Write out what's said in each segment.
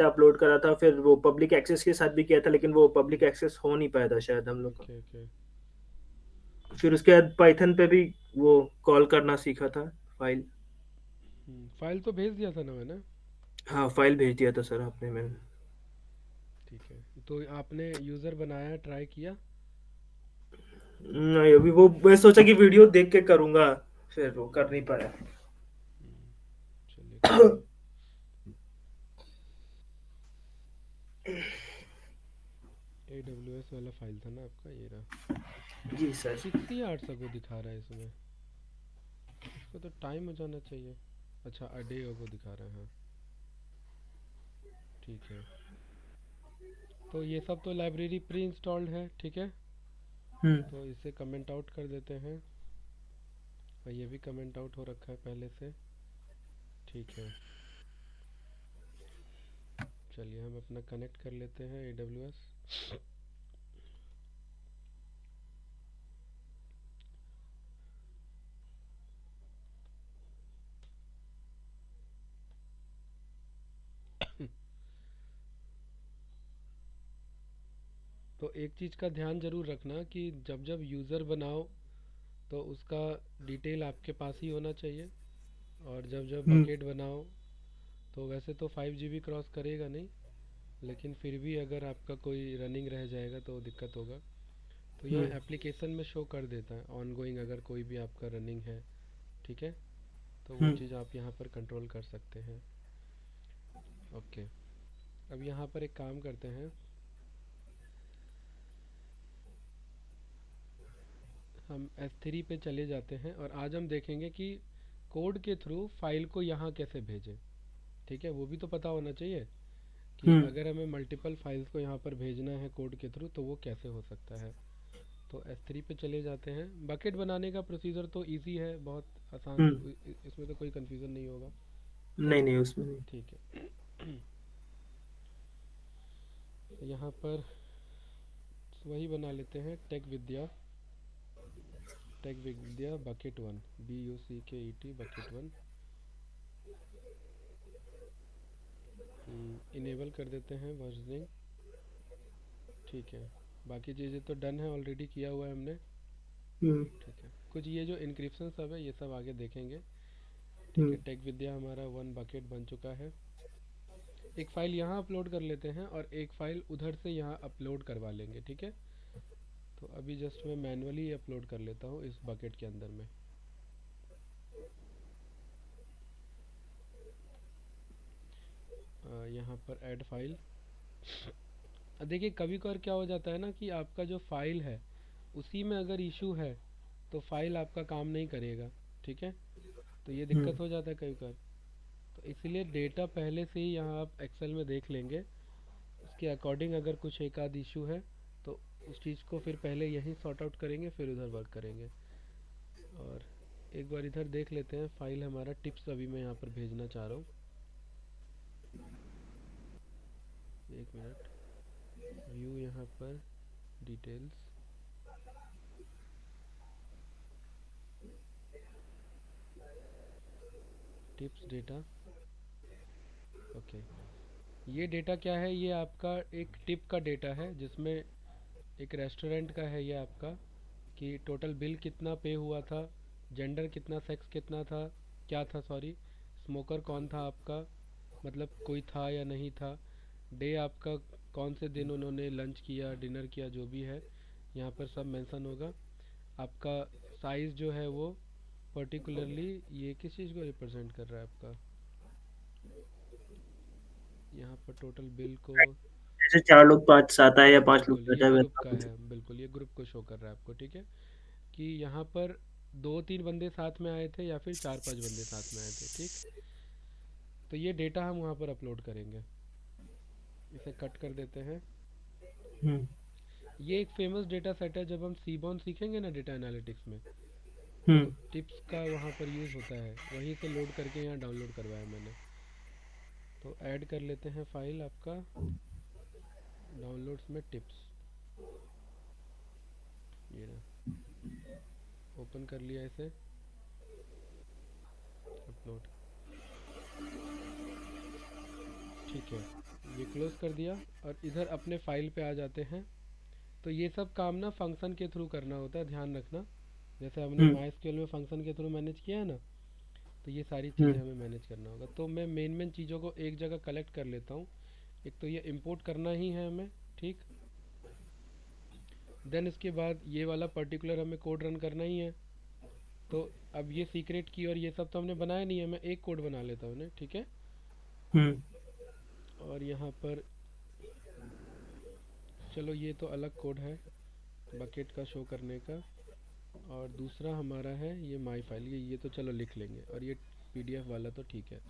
Upload करा था, फिर वो पब्लिक एक्सेस के साथ भी किया था, लेकिन वो पब्लिक एक्सेस हो नहीं पाया था शायद हम लोग का। Okay okay. फिर उसके बाद पाइथन पे भी वो कॉल करना सीखा था, फाइल। फाइल तो भेज दिया था ना मैंने। हाँ, फाइल भेज दिया था सर आपने, मैंने। ठीक है, तो आपने यूज़र बनाया, ट्राई किया? नहीं, अभी वो मैं सोचा कि वीडियो देख के करूंगा, फिर वो कर नहीं पाया। हम्म, चलिए कोई नहीं। ए डब्ल्यू एस वाला फाइल था ना आपका, ये रहा। जी सर। 60 आवर्स अगो दिखा रहा है इसमें। इसका तो टाइम हो जाना चाहिए। अच्छा, अ डे अगो दिखा रहा है, हाँ। ठीक है, तो ये सब तो लाइब्रेरी प्री इंस्टॉल्ड है, ठीक है। हम्म। तो इसे कमेंट आउट कर देते हैं, और ये भी कमेंट आउट हो रखा है पहले से। ठीक है, चलिए हम अपना कनेक्ट कर लेते हैं ए डब्ल्यू एस। तो एक चीज़ का ध्यान ज़रूर रखना कि जब जब यूज़र बनाओ तो उसका डिटेल आपके पास ही होना चाहिए। और जब जब हम्म। बकेट बनाओ तो वैसे तो 5 GB क्रॉस करेगा नहीं, लेकिन फिर भी अगर आपका कोई रनिंग रह जाएगा तो दिक्कत होगा। तो हम्म। यहाँ एप्लीकेशन में शो कर देता है ऑन गोइंग, अगर कोई भी आपका रनिंग है, ठीक है। तो वो हम्म। चीज़ आप यहाँ पर कंट्रोल कर सकते हैं। ओके, अब यहाँ पर एक काम करते हैं, हम S3 पे चले जाते हैं और आज हम देखेंगे कि कोड के थ्रू फाइल को यहाँ कैसे भेजें। ठीक है, वो भी तो पता होना चाहिए कि हम्म। अगर हमें मल्टीपल फाइल्स को यहाँ पर भेजना है कोड के थ्रू तो वो कैसे हो सकता है। तो S3 पे चले जाते हैं। बकेट बनाने का प्रोसीजर तो इजी है, बहुत आसान हम्म। से, इसमें तो कोई कन्फ्यूज़न नहीं होगा। नहीं नहीं, उसमें नहीं। ठीक है। तो यहाँ पर वही बना लेते हैं, tech Vidya. Tech Vidya bucket one, BUCKET bucket one. Enable कर देते हैं वर्जनिंग। ठीक है, बाकी चीज़ें तो डन है, ऑलरेडी किया हुआ है हमने। हम्म। ठीक है, कुछ ये जो इंक्रिप्शन सब है ये सब आगे देखेंगे। ठीक हम्म। है, टेक विद्या हमारा वन बकेट बन चुका है। एक फ़ाइल यहाँ अपलोड कर लेते हैं और एक फ़ाइल उधर से यहाँ अपलोड करवा लेंगे, ठीक है। तो अभी जस्ट मैं मैनुअली अपलोड कर लेता हूँ इस बकेट के अंदर में। यहाँ पर ऐड फाइल। देखिए कभी कभार क्या हो जाता है ना कि आपका जो फाइल है उसी में अगर इशू है तो फाइल आपका काम नहीं करेगा, ठीक है। तो ये हम्म। दिक्कत हो जाता है कभी कभार। तो इसलिए डेटा पहले से ही यहाँ आप एक्सेल में देख लेंगे, उसके अकॉर्डिंग अगर कुछ एक आध इशू है तो उस चीज़ को फिर पहले यहीं सॉर्ट आउट करेंगे, फिर उधर वर्क करेंगे। और एक बार इधर देख लेते हैं, फाइल हमारा टिप्स अभी मैं यहाँ पर भेजना चाह रहा हूँ। एक मिनट, व्यू यहाँ पर डिटेल्स, टिप्स डेटा। ओके, ये डेटा क्या है, ये आपका एक टिप का डेटा है जिसमें एक रेस्टोरेंट का है ये आपका, कि टोटल बिल कितना पे हुआ था, जेंडर कितना, सेक्स कितना था, क्या था सॉरी, स्मोकर कौन था आपका, मतलब कोई था या नहीं था, डे आपका कौन से दिन उन्होंने लंच किया, डिनर किया, जो भी है यहाँ पर सब मेंशन होगा। आपका साइज़ जो है वो पर्टिकुलरली ये किस चीज़ को रिप्रेजेंट कर रहा है आपका, यहाँ पर टोटल बिल को। जैसे 4 लोग 5 7 आए या 5 लोग बिल्कुल, 10 ये आए, ग्रुप वैसा का कुछ। है, बिल्कुल ये ग्रुप को शो कर रहा है आपको, ठीक है। कि यहाँ पर 2-3 बंदे साथ में आए थे या फिर 4-5 बंदे साथ में आए थे, ठीक। तो ये डेटा हम वहाँ पर अपलोड करेंगे। इसे कट कर देते हैं। हम्म। ये एक फेमस डेटा सेट है, जब हम सीबॉन सीखेंगे ना डेटा एनालिटिक्स में, तो हम्म। टिप्स का वहाँ पर यूज़ होता है, वहीं से लोड करके यहाँ डाउनलोड करवाया मैंने। तो ऐड कर लेते हैं फाइल आपका डाउनलोड्स में टिप्स। ये रहा, ओपन कर लिया इसे, अपलोड। ठीक है, ये क्लोज कर दिया और इधर अपने फाइल पे आ जाते हैं। तो ये सब काम ना फंक्शन के थ्रू करना होता है, ध्यान रखना। जैसे हमने हम्म। माई स्क्वेल में फंक्शन के थ्रू मैनेज किया है ना, तो ये सारी चीज़ें हम्म। हमें मैनेज करना होगा। तो मैं मेन मेन चीज़ों को एक जगह कलेक्ट कर लेता हूँ। एक तो ये इंपोर्ट करना ही है हमें, ठीक। देन इसके बाद ये वाला पर्टिकुलर हमें कोड रन करना ही है। तो अब ये सीक्रेट की और ये सब तो हमने बनाया नहीं है, मैं एक कोड बना लेता हूँ, ठीक है। हम्म। और यहाँ पर चलो ये तो अलग कोड है बकेट का शो करने का। और दूसरा हमारा है ये माई फाइल, ये तो चलो लिख लेंगे। और ये पीडीएफ वाला तो ठीक है।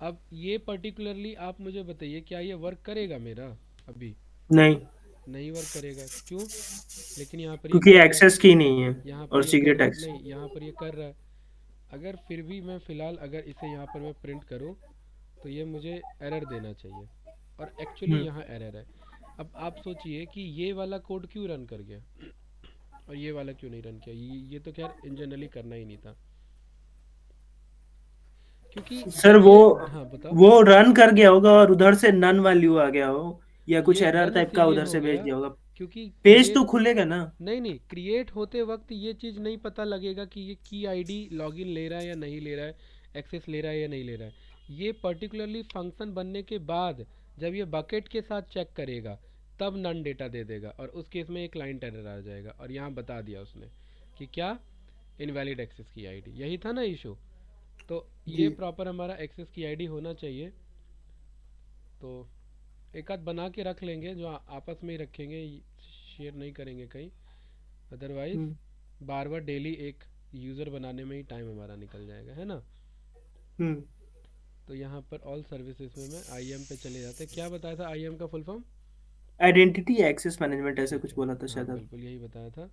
अब ये पर्टिकुलरली आप मुझे बताइए, क्या ये वर्क करेगा मेरा? अभी नहीं, नहीं वर्क करेगा, क्यों? लेकिन यहाँ पर ये क्योंकि कर रहा है, एक्सेस की नहीं है यहाँ पर और ये कर सीक्रेट रहा है, एक्सेस। नहीं यहाँ पर ये कर रहा है। अगर फिर भी मैं फ़िलहाल अगर इसे यहाँ पर मैं प्रिंट करूँ तो ये मुझे एरर देना चाहिए, और एक्चुअली हम्म। यहाँ एरर है। अब आप सोचिए कि ये वाला कोड क्यों रन कर गया और ये वाला क्यों नहीं रन किया। ये तो खैर इन जनरली करना ही नहीं था, क्योंकि सर जब वो ये, हाँ बताओ। वो रन कर गया होगा और उधर से नन वैल्यू आ गया हो, या कुछ ये एरर रन टाइप का इसीलिए उधर हो से भेज गया दिया होगा। क्योंकि पेज तो क्रिएट, खुलेगा ना। नहीं नहीं, क्रिएट होते वक्त ये चीज़ नहीं पता लगेगा कि ये की आईडी लॉगिन ले रहा है या नहीं ले रहा है, एक्सेस ले रहा है या नहीं ले रहा है। ये पर्टिकुलरली फंक्शन बनने के बाद जब ये बकेट के साथ चेक करेगा तब नन डेटा दे देगा, और उस केस में एक क्लाइंट एरर आ जाएगा। और यहाँ बता दिया उसने कि क्या, इनवैलिड एक्सेस की आईडी, यही था ना इशू। तो ये जी। प्रॉपर हमारा एक्सेस की आईडी होना चाहिए। तो एक आध बना के रख लेंगे जो आपस में ही रखेंगे, शेयर नहीं करेंगे कहीं। अदरवाइज हम्म। बार बार डेली एक यूज़र बनाने में ही टाइम हमारा निकल जाएगा, है ना। हम्म। तो यहाँ पर ऑल सर्विसेज में मैं आई एम पे चले जाते हैं। क्या बताया था आई एम का full form? Identity access management ऐसे ठीक कुछ है, बोला था हाँ शायद आप। बिल्कुल यही बताया था।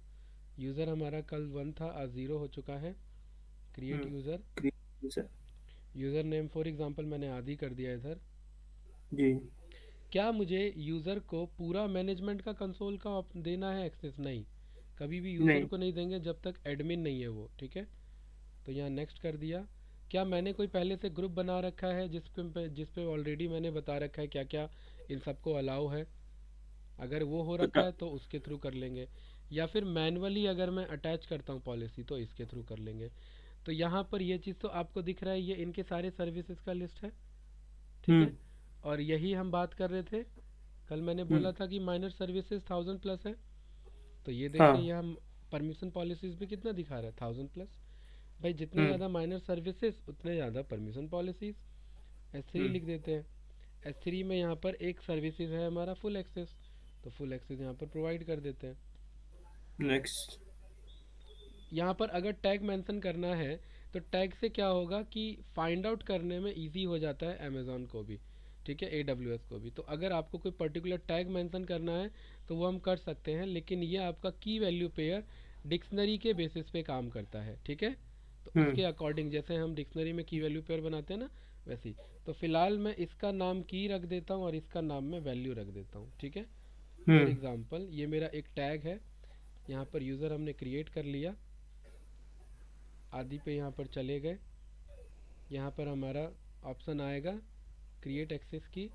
यूज़र हमारा कल 1 था, आज 0 हो चुका है। Create hmm. User. Sir. User name for example मैंने आदि कर दिया इधर। जी। क्या मुझे यूज़र को पूरा मैनेजमेंट का कंसोल का देना है एक्सेस? नहीं, कभी भी यूज़र नहीं। को नहीं देंगे जब तक एडमिन नहीं है वो, ठीक है। तो यहाँ नेक्स्ट कर दिया। क्या मैंने कोई पहले से ग्रुप बना रखा है जिस पे ऑलरेडी मैंने बता रखा है क्या क्या इन सबको अलाउ है? अगर वो हो रखा है तो उसके थ्रू कर लेंगे, या फिर मैनुअली अगर मैं अटैच करता हूँ पॉलिसी तो इसके थ्रू कर लेंगे। तो यहाँ पर ये चीज़ तो आपको दिख रहा है, ये इनके सारे सर्विसेज का लिस्ट है, ठीक है। हम्म। और यही हम बात कर रहे थे, कल मैंने बोला हम्म। था कि माइनर सर्विसेज 1000+ है। तो ये देखिए हाँ। यहाँ परमिशन पॉलिसीज भी कितना दिखा रहा है, 1000+। भाई जितने हम्म। ज़्यादा माइनर सर्विसेज उतने ज़्यादा परमिशन पॉलिसीज। S3 हम्म। लिख देते हैं। S3 में यहाँ पर एक सर्विसेज है हमारा फुल एक्सेस, तो फुल एक्सेस यहाँ पर प्रोवाइड कर देते हैं। नेक्स्ट। यहाँ पर अगर टैग मेंशन करना है तो टैग से क्या होगा कि फाइंड आउट करने में इजी हो जाता है अमेज़ॉन को भी, ठीक है, AWS को भी। तो अगर आपको कोई पर्टिकुलर टैग मेंशन करना है तो वो हम कर सकते हैं, लेकिन ये आपका की वैल्यू पेयर डिक्शनरी के बेसिस पे काम करता है, ठीक है। तो हम्म। उसके अकॉर्डिंग जैसे हम डिक्शनरी में की वैल्यू पेयर बनाते हैं ना, वैसी। तो फिलहाल मैं इसका नाम की रख देता हूँ और इसका नाम मैं वैल्यू रख देता हूँ, ठीक है। For hmm. एग्ज़ाम्पल ये मेरा एक टैग है, यहाँ पर यूज़र हमने क्रिएट कर लिया। आदि पे यहाँ पर चले गए, यहाँ पर हमारा ऑप्शन आएगा क्रिएट एक्सेस की।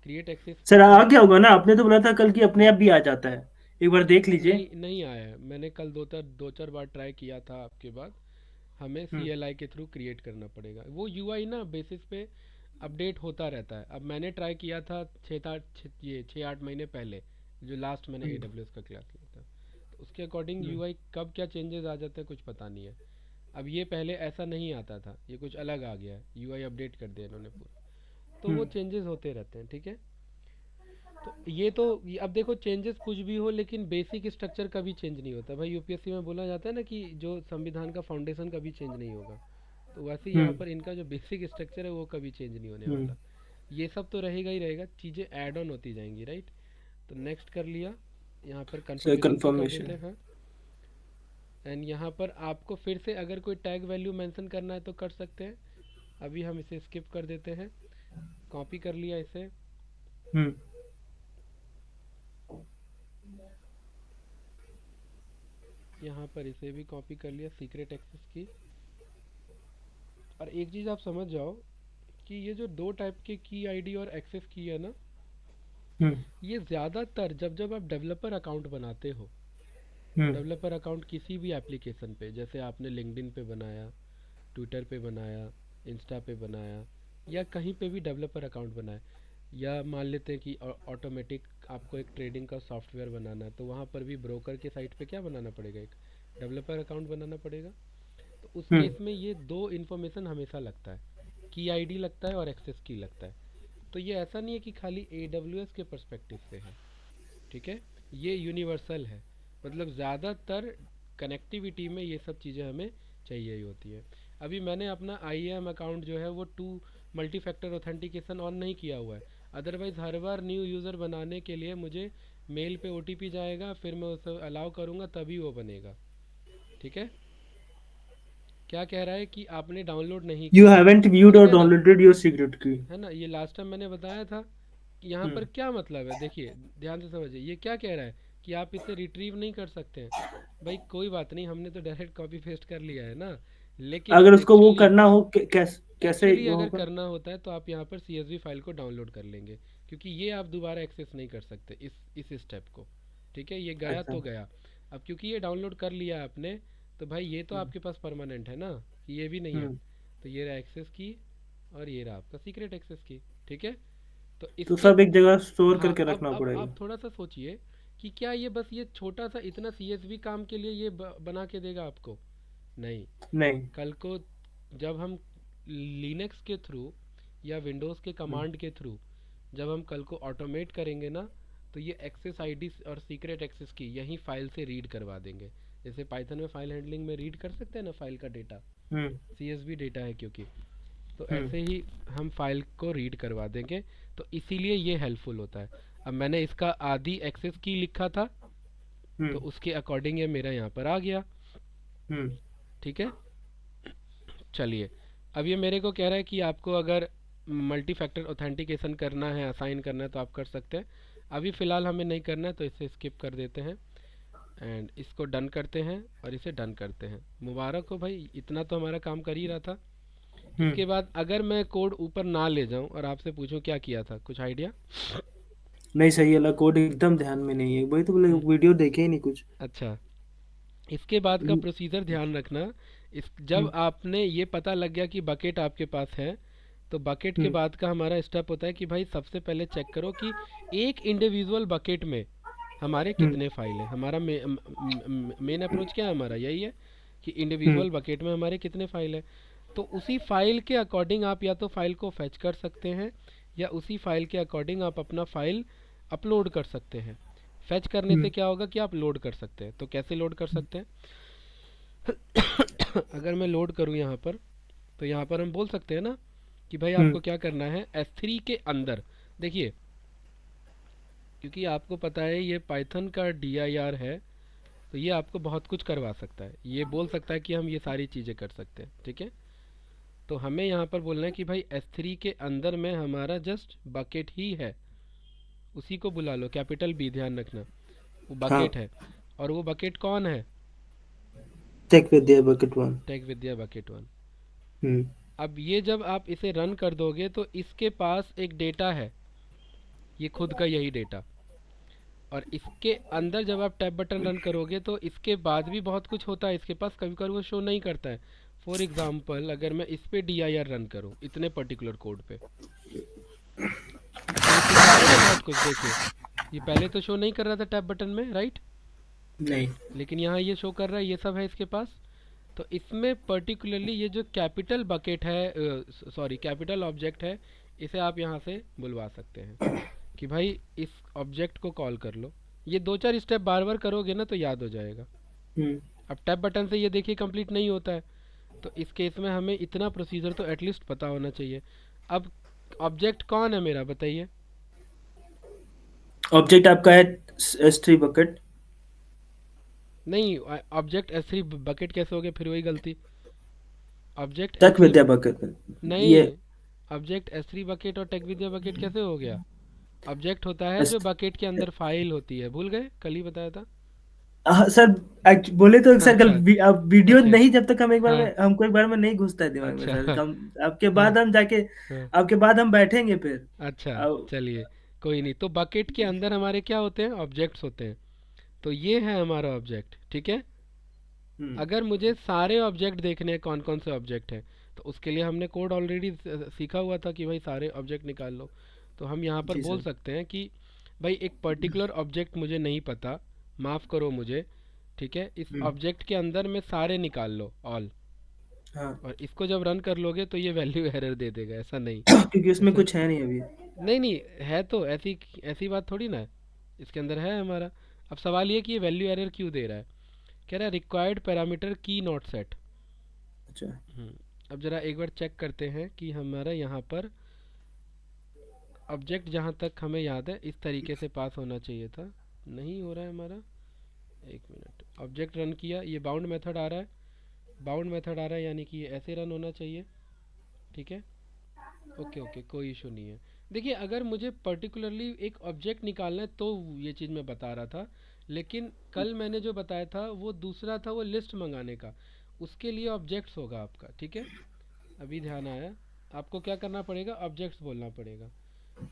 क्रिएट एक्सेस की सर आ पर गया होगा ना, आपने तो बोला था कल कि अपने आप भी आ जाता है। एक बार देख लीजिए। नहीं नहीं आया है, मैंने कल दो चार बार ट्राई किया था आपके बाद। हमें हम्म। CLI के थ्रू क्रिएट करना पड़ेगा। वो UI ना बेसिस पे अपडेट होता रहता है। अब मैंने ट्राई किया था 6-8 महीने पहले, जो लास्ट मैंने हम्म। AWS का क्लास लिया था। तो उसके अकॉर्डिंग हम्म। UI कब क्या चेंजेस आ जाते हैं कुछ पता नहीं है। अब ये पहले ऐसा नहीं आता था, ये कुछ अलग आ गया है, UI अपडेट कर दिया इन्होंने पूरा। तो वो हम्म। चेंजेस होते रहते हैं, ठीक है। तो ये तो अब देखो चेंजेस कुछ भी हो लेकिन बेसिक स्ट्रक्चर कभी चेंज नहीं होता भाई। यूपीएससी में बोला जाता है ना कि जो संविधान का फाउंडेशन कभी चेंज नहीं होगा, तो वैसे ही यहाँ हम्म। पर इनका जो बेसिक स्ट्रक्चर है वो कभी चेंज नहीं होने हम्म। वाला। ये सब तो रहेगा ही रहेगा, चीज़ें ऐड ऑन होती जाएंगी, राइट। तो नेक्स्ट कर लिया, यहाँ पर सर कंफर्मेशन पे कर देते कंफर्मेशन। हैं। एंड यहाँ पर आपको फिर से अगर कोई टैग वैल्यू मेंशन करना है तो कर सकते हैं। अभी हम इसे स्किप कर देते हैं। कॉपी कर लिया इसे, हम्म। यहाँ पर इसे भी कॉपी कर लिया सीक्रेट एक्सेस की। और एक चीज़ आप समझ जाओ कि ये जो दो टाइप के की आईडी और एक्सेस की है ना, हम्म ये ज़्यादातर जब जब आप डेवलपर अकाउंट बनाते हो, हम्म डेवलपर अकाउंट किसी भी एप्लीकेशन पे, जैसे आपने लिंक्डइन पे बनाया, ट्विटर पे बनाया, इंस्टा पे बनाया, या कहीं पे भी डेवलपर अकाउंट बनाया, या मान लेते हैं कि ऑटोमेटिक आपको एक ट्रेडिंग का सॉफ्टवेयर बनाना है, तो वहाँ पर भी ब्रोकर के साइट पे क्या बनाना पड़ेगा, एक डेवलपर अकाउंट बनाना पड़ेगा। तो उस हम्म केस में ये दो इन्फॉर्मेशन हमेशा लगता है, की आईडी लगता है और एक्सेस की लगता है। तो ये ऐसा नहीं है कि खाली ए के पर्सपेक्टिव से है, ठीक है, ये यूनिवर्सल है। मतलब ज़्यादातर कनेक्टिविटी में ये सब चीज़ें हमें चाहिए ही होती है। अभी मैंने अपना आई एम अकाउंट जो है वो two multi factor authentication on नहीं किया हुआ है। अदरवाइज़ हर बार न्यू यूज़र बनाने के लिए मुझे मेल पे ओटीपी जाएगा, फिर मैं उसे अलाउ करूँगा तभी वो बनेगा, ठीक है। क्या कह रहा है कि आपने डाउनलोड नहीं यू किया, हैवेंट व्यूड ठीक और है ना, डाउनलोडेड योर सीक्रेट की। है ना, ये लास्ट टाइम मैंने बताया था कि यहाँ पर हम्म क्या मतलब है। देखिए ध्यान से समझिए, ये क्या कह रहा है कि आप इसे रिट्रीव नहीं कर सकते हैं। भाई कोई बात नहीं, हमने तो डायरेक्ट कॉपी पेस्ट कर लिया है ना, लेकिन अगर उसको वो एक्चुअली, करना हो कैसे वो अगर होगा? करना होता है तो आप यहाँ पर CSV फाइल को डाउनलोड कर लेंगे, क्योंकि ये आप दोबारा एक्सेस नहीं कर सकते इस स्टेप को, ठीक है। ये गया अच्छा। तो गया। अब क्योंकि ये डाउनलोड कर लिया आपने, तो भाई ये तो हम्म आपके पास परमानेंट है ना, कि ये भी नहीं है। हम्म तो ये रहा एक्सेस की, और ये रहा आपका सीक्रेट एक्सेस की, ठीक है। तो तो इसके, सब एक जगह स्टोर हाँ, करके अब रखना अब पड़ेगा। आप थोड़ा सा सोचिए कि क्या ये बस ये छोटा सा इतना CSV काम के लिए ये बना के देगा आपको? नहीं। नहीं। कल को जब हम लिनक्स के थ्रू या विंडोज़ के हम्म कमांड के थ्रू जब हम कल को ऑटोमेट करेंगे ना, तो ये एक्सेस आईडी और सीक्रेट एक्सेस की यही फाइल से रीड करवा देंगे। जैसे पाइथन में फाइल हैंडलिंग में रीड कर सकते हैं ना फाइल का डेटा, हम्म CSV डेटा है क्योंकि, तो हम्म ऐसे ही हम फाइल को रीड करवा देंगे। तो इसीलिए ये हेल्पफुल होता है। अब मैंने इसका आदि एक्सेस की लिखा था, तो हम्म उसके अकॉर्डिंग ये मेरा यहाँ पर आ गया, हम्म ठीक है। चलिए, अब ये मेरे को कह रहा है कि आपको अगर मल्टी फैक्टर ऑथेंटिकेशन करना है, असाइन करना है, तो आप कर सकते हैं। अभी फ़िलहाल हमें नहीं करना है, तो इसे स्किप कर देते हैं एंड इसको डन करते हैं और इसे डन करते हैं। मुबारक हो भाई, इतना तो हमारा काम कर ही रहा था। हम्म इसके बाद अगर मैं कोड ऊपर ना ले जाऊं और आपसे पूछूं क्या किया था, कुछ आइडिया? नहीं, सही वाला कोड एकदम ध्यान में नहीं है, वही तो बोले, हम्म, वीडियो देखे ही नहीं कुछ। अच्छा, इसके बाद का हम्म प्रोसीजर ध्यान रखना। इस जब हम्म आपने ये पता लग गया कि बकेट आपके पास है, तो बकेट के हम्म बाद का हमारा स्टेप होता है कि भाई सबसे पहले चेक करो कि एक इंडिविजुअल बकेट में हमारे हम्म कितने फाइल हैं। हमारा मेन अप्रोच क्या है, हमारा यही है कि हम्म इंडिविजुअल बकेट में हमारे कितने फाइल हैं। तो उसी फाइल के अकॉर्डिंग आप या तो फाइल को फेच कर सकते हैं, या उसी फाइल के अकॉर्डिंग आप अपना फाइल अपलोड कर सकते हैं। फेच करने से हम्म क्या होगा कि आप लोड कर सकते हैं। तो कैसे लोड कर सकते हैं? अगर मैं लोड करूं यहाँ पर, तो यहाँ पर हम बोल सकते हैं ना कि भाई हम्म आपको क्या करना है, S3 के अंदर, देखिए, क्योंकि आपको पता है ये पाइथन का DIR है, तो ये आपको बहुत कुछ करवा सकता है। ये बोल सकता है कि हम ये सारी चीज़ें कर सकते हैं, ठीक है। तो हमें यहाँ पर बोलना है कि भाई S3 के अंदर में हमारा जस्ट बकेट ही है, उसी को बुला लो, कैपिटल B, ध्यान रखना, वो हाँ। बकेट है। और वो बकेट कौन है? Take Vidya bucket one. Take Vidya bucket 1। हम्म अब ये जब आप इसे रन कर दोगे तो इसके पास एक डेटा है, ये खुद का यही डेटा। और इसके अंदर जब आप टैब बटन रन करोगे तो इसके बाद भी बहुत कुछ होता है इसके पास, कभी कभी वो शो नहीं करता है। फॉर एग्जाम्पल अगर मैं इस पे DIR रन करूँ इतने पर्टिकुलर कोड पे, तो ये शो करेगा ना बहुत कुछ। देखिए, ये पहले तो शो नहीं कर रहा था टैब बटन में, राइट, नहीं। लेकिन यहाँ ये शो कर रहा है, ये सब है इसके पास। तो इसमें पर्टिकुलरली ये जो कैपिटल बकेट है, सॉरी कैपिटल ऑब्जेक्ट है, इसे आप यहाँ से बुलवा सकते हैं कि भाई इस ऑब्जेक्ट को कॉल कर लो। ये दो चार स्टेप बार बार करोगे ना तो याद हो जाएगा। हम्म अब टैब बटन से ये देखिए कंप्लीट नहीं होता है, तो इस केस में हमें इतना प्रोसीजर तो एटलीस्ट पता होना चाहिए। अब ऑब्जेक्ट कौन है मेरा, बताइए? ऑब्जेक्ट आपका है S3 बकेट। नहीं, ऑब्जेक्ट S3 बकेट कैसे हो गया, फिर वही गलती। ऑब्जेक्ट तक S3, विद्या बकेट। नहीं, ये ऑब्जेक्ट S3 बकेट और टेक विद्या बकेट कैसे हो गया? ऑब्जेक्ट होता है एस जो बकेट के अंदर फाइल होती है, भूल गए, कल ही बताया था। सर बोले तो सर कल अच्छा अब वीडियो अच्छा। नहीं, जब तक हम एक बार हाँ में हमको एक बार में नहीं घुसता है दिमाग में अच्छा सर, हाँ कम आपके हाँ बाद हम जाके, हाँ। आपके बाद हम बैठेंगे फिर। अच्छा अब चलिए, कोई नहीं। तो बकेट के अंदर हमारे क्या होते हैं, ऑब्जेक्ट्स होते हैं। तो ये है हमारा ऑब्जेक्ट, ठीक है। हम्म। अगर मुझे सारे ऑब्जेक्ट देखने हैं कौन कौन से ऑब्जेक्ट हैं, तो उसके लिए हमने कोड ऑलरेडी सीखा हुआ था कि भाई सारे ऑब्जेक्ट निकाल लो। तो हम यहाँ पर जी बोल सर। सकते हैं कि भाई एक पर्टिकुलर ऑब्जेक्ट मुझे नहीं पता, माफ़ करो मुझे, ठीक है। इस हम्म। ऑब्जेक्ट के अंदर में सारे निकाल लो, ऑल। हाँ। और इसको जब रन कर लोगे तो ये वैल्यू एरर दे देगा, ऐसा नहीं। क्योंकि उसमें जैसे कुछ है नहीं अभी। नहीं नहीं, है तो ऐसी ऐसी बात थोड़ी ना है, इसके अंदर है हमारा। अब सवाल ये कि ये वैल्यू एरर क्यों दे रहा है। कह रहा है रिक्वायर्ड पैरामीटर की नॉट सेट। अच्छा। अब ज़रा एक बार चेक करते हैं कि हमारा यहाँ पर ऑब्जेक्ट, जहाँ तक हमें याद है इस तरीके से पास होना चाहिए था, नहीं हो रहा है हमारा। एक मिनट, ऑब्जेक्ट रन किया, ये बाउंड मेथड आ रहा है, बाउंड मेथड आ रहा है यानी कि ये ऐसे रन होना चाहिए, ठीक है। ओके ओके, कोई इशू नहीं है। देखिए अगर मुझे पर्टिकुलरली एक ऑब्जेक्ट निकालना है तो ये चीज़ मैं बता रहा था, लेकिन कल मैंने जो बताया था वो दूसरा था, वो लिस्ट मंगाने का। उसके लिए ऑब्जेक्ट्स होगा आपका, ठीक है। अभी ध्यान आया, आपको क्या करना पड़ेगा, ऑब्जेक्ट्स बोलना पड़ेगा।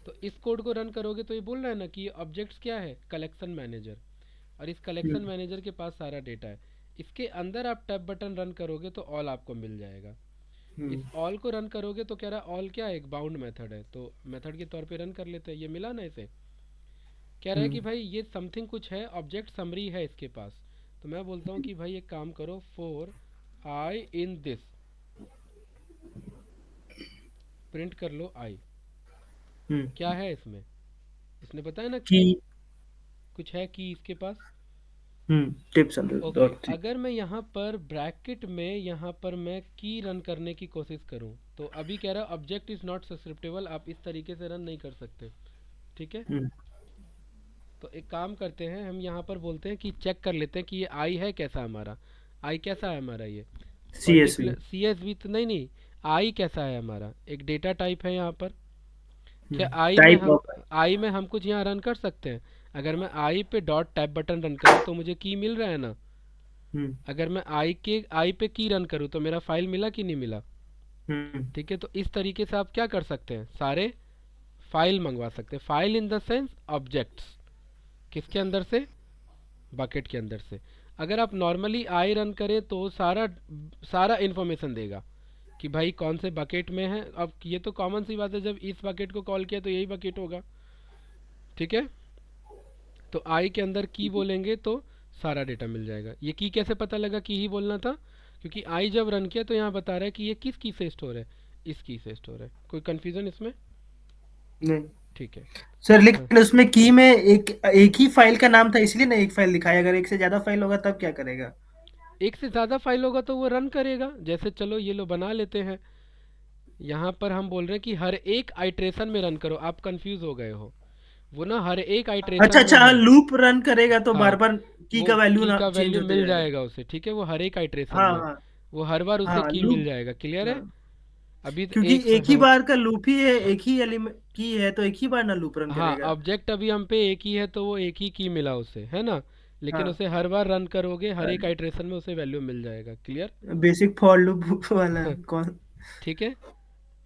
तो इस कोड को रन करोगे तो ये बोल रहा है ना कि ऑब्जेक्ट्स क्या है, कलेक्शन मैनेजर। और इस कलेक्शन हम्म। मैनेजर के पास सारा डेटा है। इसके अंदर आप टैब बटन रन करोगे तो ऑल आपको मिल जाएगा। इस हम्म। ऑल को रन करोगे तो कह रहा है ऑल क्या है, एक बाउंड मेथड है, तो मेथड के तौर पे रन कर लेते हैं, ये मिला ना इसे। कह रहा है कि हम्म। भाई ये समथिंग कुछ है, ऑब्जेक्ट समरी है इसके पास। तो मैं बोलता हूँ कि भाई एक काम करो, four I in this, print कर लो आई। क्या हम्म। है इसमें, इसने बताया ना की। की, कुछ है की इसके पास। Tips okay, dot three. अगर मैं यहाँ पर ब्रैकेट में यहाँ पर मैं की रन करने की कोशिश करूँ, तो अभी कह रहा है ऑब्जेक्ट इज़ नॉट सब्सक्रिप्टेबल, आप इस तरीके से रन नहीं कर सकते, ठीक है। हम्म। तो एक काम करते हैं, हम यहाँ पर बोलते हैं कि चेक कर लेते हैं कि ये आई है कैसा हमारा, आई कैसा है हमारा ये CSV। Particular C S V, तो नहीं नहीं, आई कैसा है हमारा, एक डेटा टाइप है यहाँ पर। क्या आई में टाइप हम, ऑफ। आई में हम कुछ यहाँ रन कर सकते हैं। अगर मैं आई पे डॉट टैब बटन रन करूँ तो मुझे की मिल रहा है ना। हम्म। अगर मैं आई पे की रन करूँ तो मेरा फाइल मिला कि नहीं मिला, हम्म। ठीक है। तो इस तरीके से आप क्या कर सकते हैं, सारे फाइल मंगवा सकते हैं, file in the sense objects. किसके अंदर से, बकेट के अंदर से। अगर आप नॉर्मली आई रन करें तो सारा सारा इन्फॉर्मेशन देगा कि भाई कौन से बकेट में है। अब ये तो कॉमन सी बात है, जब इस बकेट को कॉल किया तो यही बकेट होगा, ठीक है। तो आई के अंदर की बोलेंगे तो सारा डेटा मिल जाएगा। ये की कैसे पता लगा कि ही बोलना था, क्योंकि आई जब रन किया तो यहाँ बता रहा है कि ये किस की से स्टोर है, इस की से स्टोर है। कोई कन्फ्यूज़न इसमें, नहीं ठीक है। सर, हाँ, लेकिन उसमें की में एक एक ही फाइल का नाम था, इसलिए ना एक फाइल दिखाया, अगर एक से ज्यादा फाइल होगा तब क्या करेगा। एक से ज़्यादा फाइल होगा तो वो रन करेगा। जैसे चलो ये लो बना लेते हैं, यहाँ पर हम बोल रहे हैं कि हर एक आइट्रेशन में रन करो, आप कंफ्यूज हो गए हो। वो ना हर एक अच्छा आइट्रेशन में अच्छा, हाँ, है। लूप रन करेगा तो बार हाँ, बार की वो का वैल्यू की ना का चेंज वैल्यू होते मिल जाएगा। जाएगा उसे, ठीक है, वो हर एक आइट्रेशन हाँ में हाँ वो हर बार उसे हाँ, की मिल लूप। जाएगा, क्लियर है। हाँ, अभी तो क्योंकि एक ही हाँ बार का लूप ही है, एक ही एलिमेंट की है, तो एक ही बार ना लूप रन हाँ, करेगा। ऑब्जेक्ट अभी हम पे एक ही है तो वो एक ही की मिला उसे, है ना। लेकिन हाँ, उसे हर बार रन करोगे, हर एक आइट्रेशन में उसे वैल्यू मिल जाएगा, क्लियर। बेसिक फॉर लूप वाला कौन। ठीक है,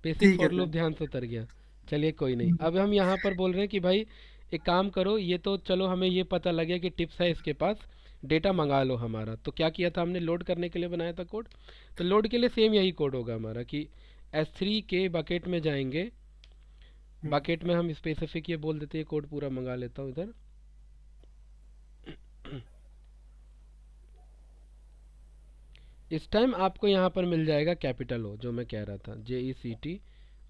बेसिक ठीक है फॉर सर। लूप ध्यान से उतर गया। चलिए कोई नहीं, अब हम यहाँ पर बोल रहे हैं कि भाई एक काम करो, ये तो चलो हमें ये पता लग गया कि टिप्स है इसके पास, डेटा मंगा लो हमारा। तो क्या किया था हमने, लोड करने के लिए बनाया था कोड। तो लोड के लिए सेम यही कोड होगा हमारा कि S3 के बकेट में जाएंगे। हम्म। बकेट में हम स्पेसिफिक ये बोल देते हैं, कोड पूरा मंगा लेता हूँ इधर। इस टाइम आपको यहाँ पर मिल जाएगा कैपिटल ओ, जो मैं कह रहा था JECT।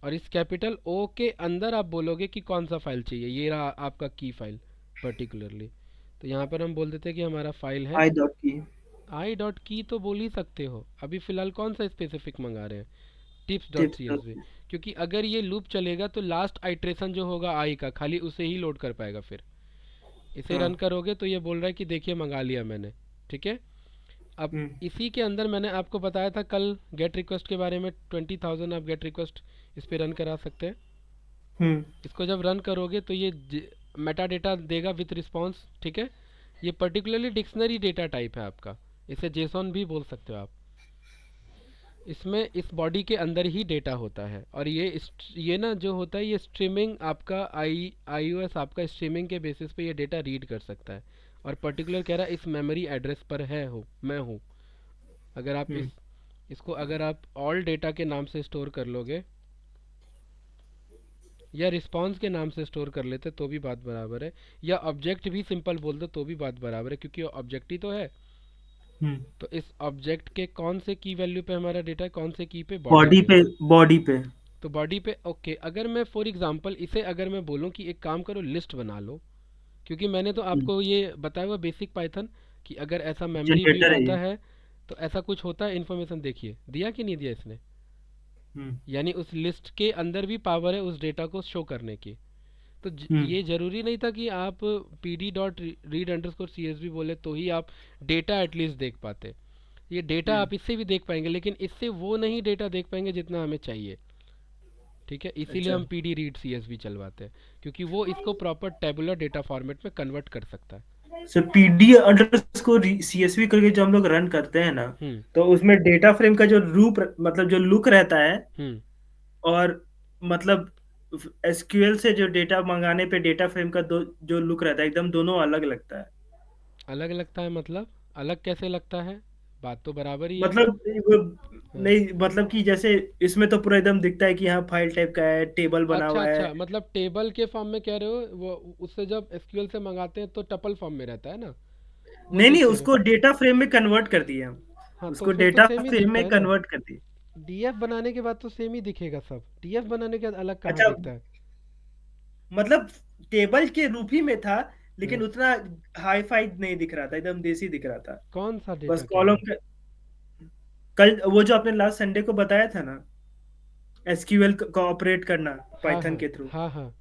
और इस कैपिटल ओ के अंदर आप बोलोगे कि कौन सा फाइल चाहिए, ये रहा आपका की फाइल पर्टिकुलरली। तो यहाँ पर हम बोल देते हैं कि हमारा फाइल है आई डॉट की। आई डॉट की, तो बोल ही सकते हो। अभी फ़िलहाल कौन सा स्पेसिफिक मंगा रहे हैं, tips dot tips C S dot. V. क्योंकि अगर ये लूप चलेगा तो लास्ट आइट्रेशन जो होगा आई का, खाली उसे ही लोड कर पाएगा फिर। इसे हाँ। रन करोगे तो ये बोल रहा है कि देखिए मंगा लिया मैंने, ठीक है। अब हम्म। इसी के अंदर मैंने आपको बताया था कल गेट रिक्वेस्ट के बारे में, 20,000 आप गेट रिक्वेस्ट इस पर रन करा सकते हैं। हम्म। इसको जब रन करोगे तो ये मेटा डेटा देगा विथ रिस्पॉन्स, ठीक है। ये पर्टिकुलरली डिक्शनरी डेटा टाइप है आपका, इसे जेसॉन भी बोल सकते हो आप। इसमें इस बॉडी के अंदर ही डेटा होता है, और ये ना जो होता है ये स्ट्रीमिंग आपका iOS आपका स्ट्रीमिंग के बेसिस पे ये डेटा रीड कर सकता है। और पर्टिकुलर कह रहा है इस मेमोरी एड्रेस पर है हो मैं हूँ। अगर आप हम्म इसको अगर आप ऑल डेटा के नाम से स्टोर कर लोगे या रिस्पॉन्स के नाम से स्टोर कर लेते तो भी बात बराबर है, या ऑब्जेक्ट भी सिंपल बोल दो तो भी बात बराबर है, क्योंकि ऑब्जेक्ट ही तो है। हम्म। तो इस ऑब्जेक्ट के कौन से की वैल्यू पे हमारा डेटा है, कौन से की पे, बॉडी बॉडी पे। पे, बॉडी पे। तो बॉडी पे ओके। अगर मैं फॉर एग्जांपल इसे अगर मैं बोलूँ कि एक काम करो लिस्ट बना लो, क्योंकि मैंने तो आपको ये बताया हुआ बेसिक पाइथन कि अगर ऐसा मेमोरी व्यू जनरेटर है आता ये। है तो ऐसा कुछ होता है, इन्फॉर्मेशन देखिए दिया कि नहीं दिया इसने। हम्म यानी उस लिस्ट के अंदर भी पावर है उस डेटा को शो करने की। तो हम्म ये ज़रूरी नहीं था कि आप P D dot read underscore C S भी बोले तो ही आप डेटा एटलीस्ट देख पाते। ये डेटा हम्म। आप इससे भी देख पाएंगे, लेकिन इससे वो नहीं डेटा देख पाएंगे जितना हमें चाहिए। ठीक है, इसीलिए अच्छा। हम P D read C S भी चलवाते हैं, क्योंकि वो इसको प्रॉपर टेबुलर डेटा फॉर्मेट में कन्वर्ट कर सकता है। सर पीडी अंडरस्कोर सीएसवी करके जो हम लोग रन करते हैं ना, हम्म तो उसमें डेटा फ्रेम का जो रूप मतलब जो लुक रहता है, हम्म। और मतलब एसक्यूएल से जो डेटा मंगाने पे डेटा फ्रेम का दो जो लुक रहता है, एकदम दोनों अलग लगता है। अलग लगता है मतलब? अलग कैसे लगता है? बात तो बराबर ही है। मतलब वो हाँ। नहीं, मतलब कि जैसे इसमें तो पूरा एकदम दिखता है कि हाँ फाइल टाइप का है, टेबल बना अच्छा हुआ है। अच्छा, मतलब टेबल के फॉर्म में कह रहे हो, वो उससे जब एसक्यूएल से मंगाते हैं तो टपल फॉर्म में रहता है ना, वो नहीं चीज़ नहीं, कह रहे उसको डेटा फ्रेम में कन्वर्ट कर दिए हम। हो। हाँ तो उसको फिर तो डेटा सेम ही फ्रेम दिखता में है ना। कन्वर्ट कर दिए। डीएफ बनाने के बाद तो सेम ही दिखेगा सब, डीएफ बनाने के बाद अलग कहाँ अच्छा, दिखता है। मतलब टेबल के रूप ही में था, हाँ। लेकिन उतना हाई फाई नहीं दिख रहा था, एकदम देसी दिख रहा था। कौन सा बस डेटा कह रहे कॉलम हो? का। कल वो जो आपने लास्ट संडे को बताया था ना, एसक्यूएल को ऑपरेट करना हाँ पाइथन हाँ के थ्रू। हाँ हाँ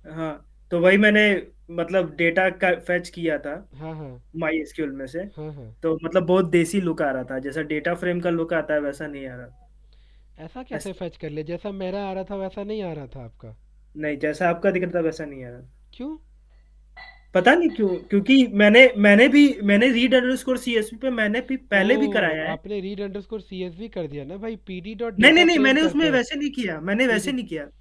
हाँ, तो वही मैंने मतलब डेटा का फेच किया था हाँ हाँ माई एसक्यूएल में से। हाँ हाँ। तो मतलब बहुत देसी लुक आ रहा था, जैसा डेटा फ्रेम का लुक आता है वैसा नहीं आ रहा था। ऐसा एस, कैसे फैच कर लिया, जैसा मेरा आ रहा था वैसा नहीं आ रहा था आपका? नहीं, जैसा आपका दिख रहा था वैसा नहीं आ रहा। क्यों? पता नहीं क्यों, क्योंकि मैंने रीड अंडरस्कोर सीएसवी पे मैंने भी ओ, पहले भी कराया है। आपने रीड अंडरस्कोर सीएसवी कर दिया ना भाई, पीडी डॉट नहीं नहीं डेटा नहीं, फ्रेम मैंने करते उसमें हैं। वैसे नहीं किया, मैंने वैसे पीडी नहीं किया। देख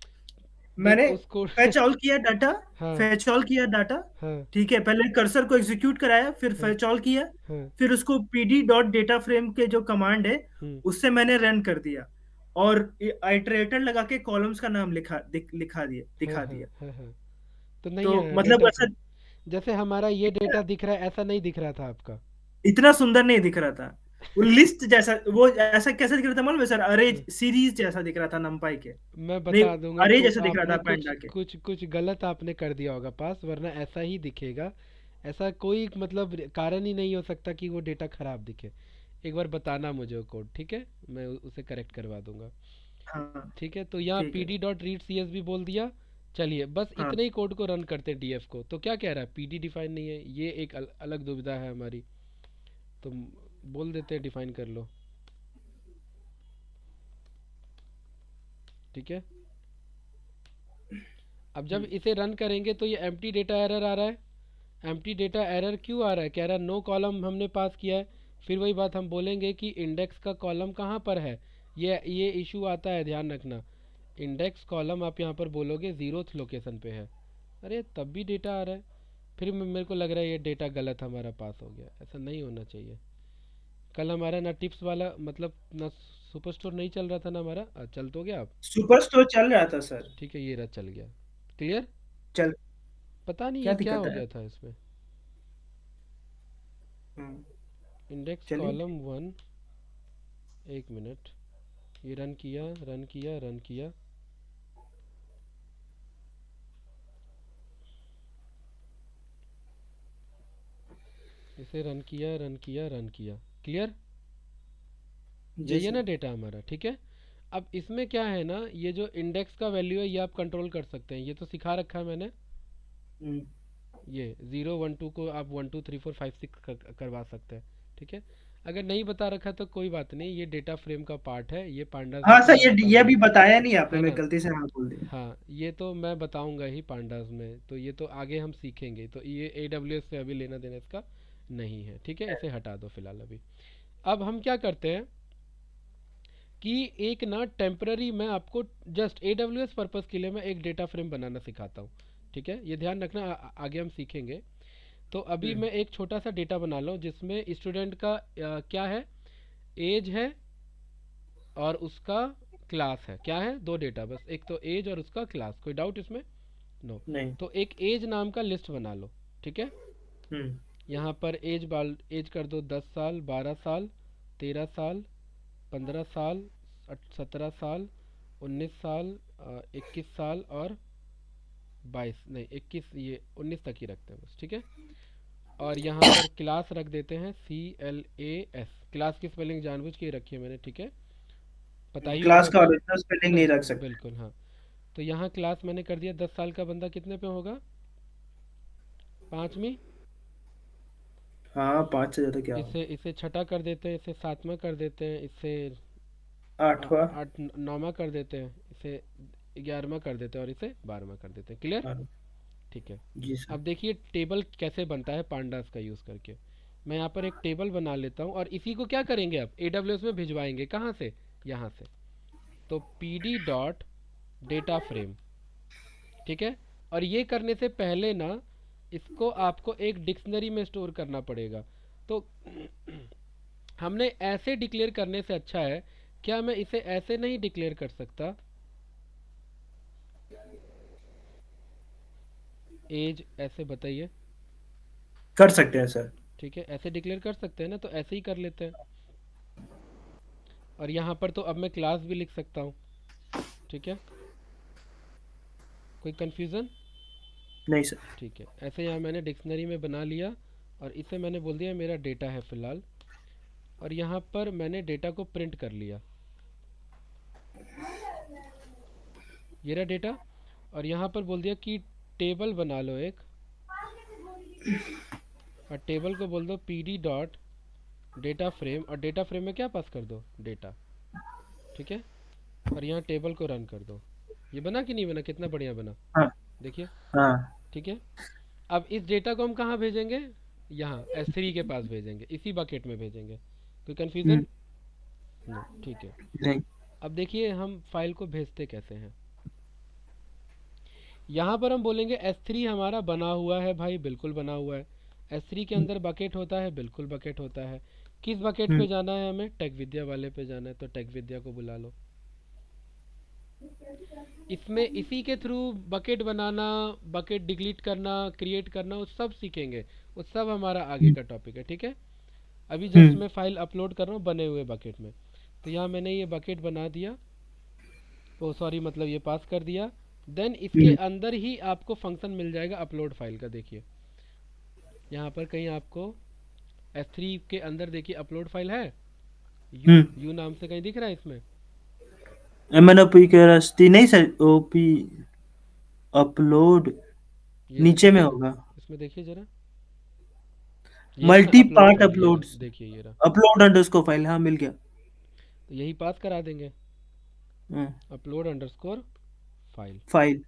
मैंने उसको फैच ऑल किया डाटा। हाँ फैच ऑल किया डाटा। हाँ ठीक है, पहले कर्सर को एग्जीक्यूट कराया, फिर हाँ फैच ऑल किया। हाँ। फिर उसको पीडी डॉट डेटा फ्रेम के जो कमांड है हम्म। उससे मैंने रन कर दिया। और आइटरेटर लगा के कॉलम्स का नाम लिखा दिया, हाँ दिखा हाँ दिया। हाँ हाँ। तो नहीं तो आया मतलब डेटा ऐसा जैसे हमारा ये डेटा दिख रहा है ऐसा नहीं दिख रहा था आपका? इतना सुंदर नहीं दिख रहा था। वो लिस्ट जैसा, वो ऐसा कैसा दिख रहा था मालूम है सर, अरे हाँ, सीरीज जैसा दिख रहा था नंपाई के। मैं नहीं, बता दूंगा अरे को जैसा दिख रहा आपने था कुछ पैंडा के। कुछ कुछ गलत आपने कर दिया होगा पास, वरना ऐसा ही दिखेगा। ऐसा कोई मतलब कारण ही नहीं हो सकता कि वो डेटा खराब दिखे। एक बार बताना मुझे वो कोड, ठीक है, मैं उसे करेक्ट करवा दूंगा। हाँ ठीक है, तो यहाँ ठीक पी है। D dot read C S भी बोल दिया। चलिए बस हाँ इतने ही कोड को रन करते हैं डीएफ को। तो क्या कह रहा है, पी डी डिफाइन नहीं है, ये एक अलग दुविधा है हमारी। तो बोल देते हैं डिफाइन कर लो। ठीक है, अब जब हम्म इसे रन करेंगे तो ये एम्प्टी डेटा एरर आ रहा है। एम्प्टी डेटा एरर क्यों आ रहा है, कह रहा है नो कॉलम हमने पास किया है। फिर वही बात हम बोलेंगे कि इंडेक्स का कॉलम कहाँ पर है। ये इशू आता है, ध्यान रखना। इंडेक्स कॉलम आप यहाँ पर बोलोगे जीरोथ लोकेशन पे है, अरे तब भी डेटा आ रहा है। फिर मेरे को लग रहा है ये डेटा गलत हमारा पास हो गया, ऐसा नहीं होना चाहिए। कल हमारा ना टिप्स वाला मतलब ना सुपर स्टोर नहीं चल रहा था ना हमारा, चल तो गया आप। सुपर स्टोर चल रहा था सर। ठीक है, ये रहा चल गया। क्लियर। चल। पता नहीं क्या ये क्या दिक्कत हो है? गया था इसमें। हम्म इंडेक्स चलिए। कॉलम वन, एक मिनट, ये रन किया रन किया रन किया। इसे रन किया रन किया रन किया। क्लियर। जी यही है ना सर। डेटा हमारा, ठीक है। अब इसमें क्या है ना, ये जो इंडेक्स का वैल्यू है ये आप कंट्रोल कर सकते हैं, ये तो सिखा रखा है मैंने। हम्म ये 0 1 2 को आप 1 2 3 4 5 6 करवा सकते हैं। ठीक है, अगर नहीं बता रखा तो कोई बात नहीं, ये डेटा फ्रेम का पार्ट है, ये पांडास में हाँ तो सर, मैं ये बताऊंगा भी ही, बताया नहीं आपने, है मैं ना। गलती से हाँ बोल दिया। हाँ, ये तो मैं बताऊंगा ही पांडास में, तो ये तो आगे हम सीखेंगे, तो ये AWS से अभी लेना देना इसका नहीं है, ठीक है, इसे हटा दो फिलहाल अभी। अब हम क्या करते हैं कि एक ना टेम्पररी मैं आपको जस्ट AWS पर्पस के लिए मैं एक डेटा फ्रेम बनाना सिखाता हूँ, ठीक है, ये ध्यान रखना, आगे हम सीखेंगे। तो अभी हम्म। मैं एक छोटा सा डेटा बना लूँ जिसमें स्टूडेंट का क्या है, एज है, और उसका क्लास है, क्या है, दो डेटा बस, एक तो एज और उसका क्लास, कोई डाउट इसमें? नो। नहीं। तो एक एज नाम का लिस्ट बना लो, ठीक है। हम्म। यहाँ पर एज कर दो 10 साल, 12 साल, 13 साल, 15 साल, 17 साल, 19 साल, 21 साल, और 22 नहीं 21, ये 19 तक ही रखते हैं बस, ठीक है। और यहाँ पर क्लास रख देते हैं CLAS, क्लास की स्पेलिंग जानबूझ के ही रखी है मैंने, ठीक है, पता ही क्लास होगा का कि ओरिजिनल स्पेलिंग नहीं रख सकते। बिल्कुल हाँ। तो यहाँ क्लास मैंने कर दिया, 10 साल का बंदा कितने पे होगा, पाँचवीं। हाँ, 5 से ज्यादा क्या हो? इसे इसे छठा कर देते हैं, इसे सातवां कर देते हैं, इसे 8वां। आठ नौवां कर देते हैं, इसे 11वां कर देते हैं, और इसे 12वां कर देते हैं, क्लियर। हाँ, ठीक है। जी सर। अब देखिए टेबल कैसे बनता है पांडास का यूज़ करके। मैं यहाँ पर एक टेबल बना लेता हूँ, और इसी को क्या करेंगे, अब AWS में भिजवाएंगे, कहाँ से, यहाँ से। तो PD.data frame, ठीक है। और ये करने से पहले ना इसको आपको एक डिक्शनरी में स्टोर करना पड़ेगा। तो हमने ऐसे डिक्लेयर करने से अच्छा है, क्या मैं इसे ऐसे नहीं डिक्लेयर कर सकता, एज ऐसे, बताइए। कर सकते हैं सर। ठीक है, ऐसे डिक्लेयर कर सकते हैं ना, तो ऐसे ही कर लेते हैं। और यहाँ पर तो अब मैं क्लास भी लिख सकता हूँ, ठीक है, कोई कन्फ्यूज़न? नहीं सर। ठीक है, ऐसे यहाँ मैंने डिक्शनरी में बना लिया, और इसे मैंने बोल दिया मेरा डेटा है फ़िलहाल। और यहाँ पर मैंने डेटा को प्रिंट कर लिया, ये रहा डेटा। और यहाँ पर बोल दिया कि टेबल बना लो एक, और टेबल को बोल दो PD.data frame, और डेटा फ्रेम में क्या पास कर दो, डेटा, ठीक है। और यहाँ टेबल को रन कर दो। ये बना कि नहीं बना, कितना बढ़िया बना, हाँ। देखिए। हाँ। ठीक है। अब इस डेटा को हम कहाँ भेजेंगे, यहाँ S3 के पास भेजेंगे, इसी बकेट में भेजेंगे, कोई कन्फ्यूज़न? हम्म। नो, ठीक है। नहीं। अब देखिए हम फाइल को भेजते कैसे हैं। यहाँ पर हम बोलेंगे S3 हमारा बना हुआ है भाई, बिल्कुल बना हुआ है। S3 के अंदर बकेट होता है, बिल्कुल बकेट होता है। किस बकेट हम्म। पे जाना है हमें, टेक विद्या वाले पे जाना है, तो टेक विद्या को बुला लो। इसमें इसी के थ्रू बकेट बनाना, बकेट डिलीट करना, क्रिएट करना, वो सब सीखेंगे, वो सब हमारा आगे हम्म। का टॉपिक है, ठीक है। अभी जस्ट हम्म। मैं फाइल अपलोड कर रहा हूँ बने हुए बकेट में। तो यहाँ मैंने ये बकेट बना दिया, ओ सॉरी, मतलब ये पास कर दिया। देन इसके हम्म। अंदर ही आपको फंक्शन मिल जाएगा अपलोड फाइल का, देखिए यहाँ पर कहीं आपको S3 के अंदर देखिए अपलोड फाइल है, यू हम्म। यू नाम से कहीं दिख रहा है इसमें? MNOP के रास्ते नहीं सर, OP अपलोड ये नीचे में देखिए, होगा। इसमें देखिए ज़रा, यही ना मल्टी अपलोड पार्ट फाइल, ये अपलोड। रहा, देखिए ये रहा। अपलोड अंडरस्कोर फाइल, हाँ मिल गया। तो यही पास करा देंगे, हाँ, upload underscore file. File.